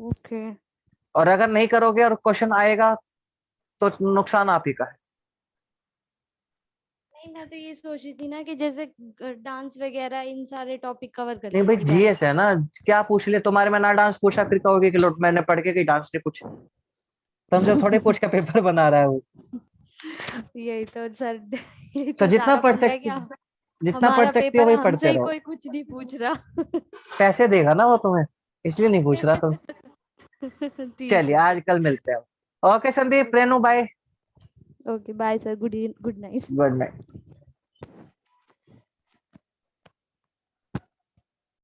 ओके। और अगर नहीं करोगे और क्वेश्चन आएगा तो नुकसान आप ही का है। नहीं, मैं तो ये सोच रही थी ना कि जैसे डांस वगैरह इन सारे टॉपिक कवर कर नहीं भाई, लेती जीएस है ना, क्या पूछ ले, तुम्हारे में ना डांस पूछा फिर कहोगे कि लोट मैंने पढ़ के कहीं डांस नहीं पूछा। तुमसे थोड़े पूछ के पेपर बना रहा है वो। यही तो सर, यही तो तो सारा पंगा है क्या? जितना पढ़ हमारा सकती हो पेपर वही हमसे पढ़ते ही रहो। कोई कुछ नहीं पूछ रहा। पैसे देगा ना वो तुम्हें, इसलिए नहीं पूछ रहा तुमसे। ठीक चलिए है आज सर। कल मिलते हैं। Okay Sandeep, Renu bye, okay bye sir, good night. Good night.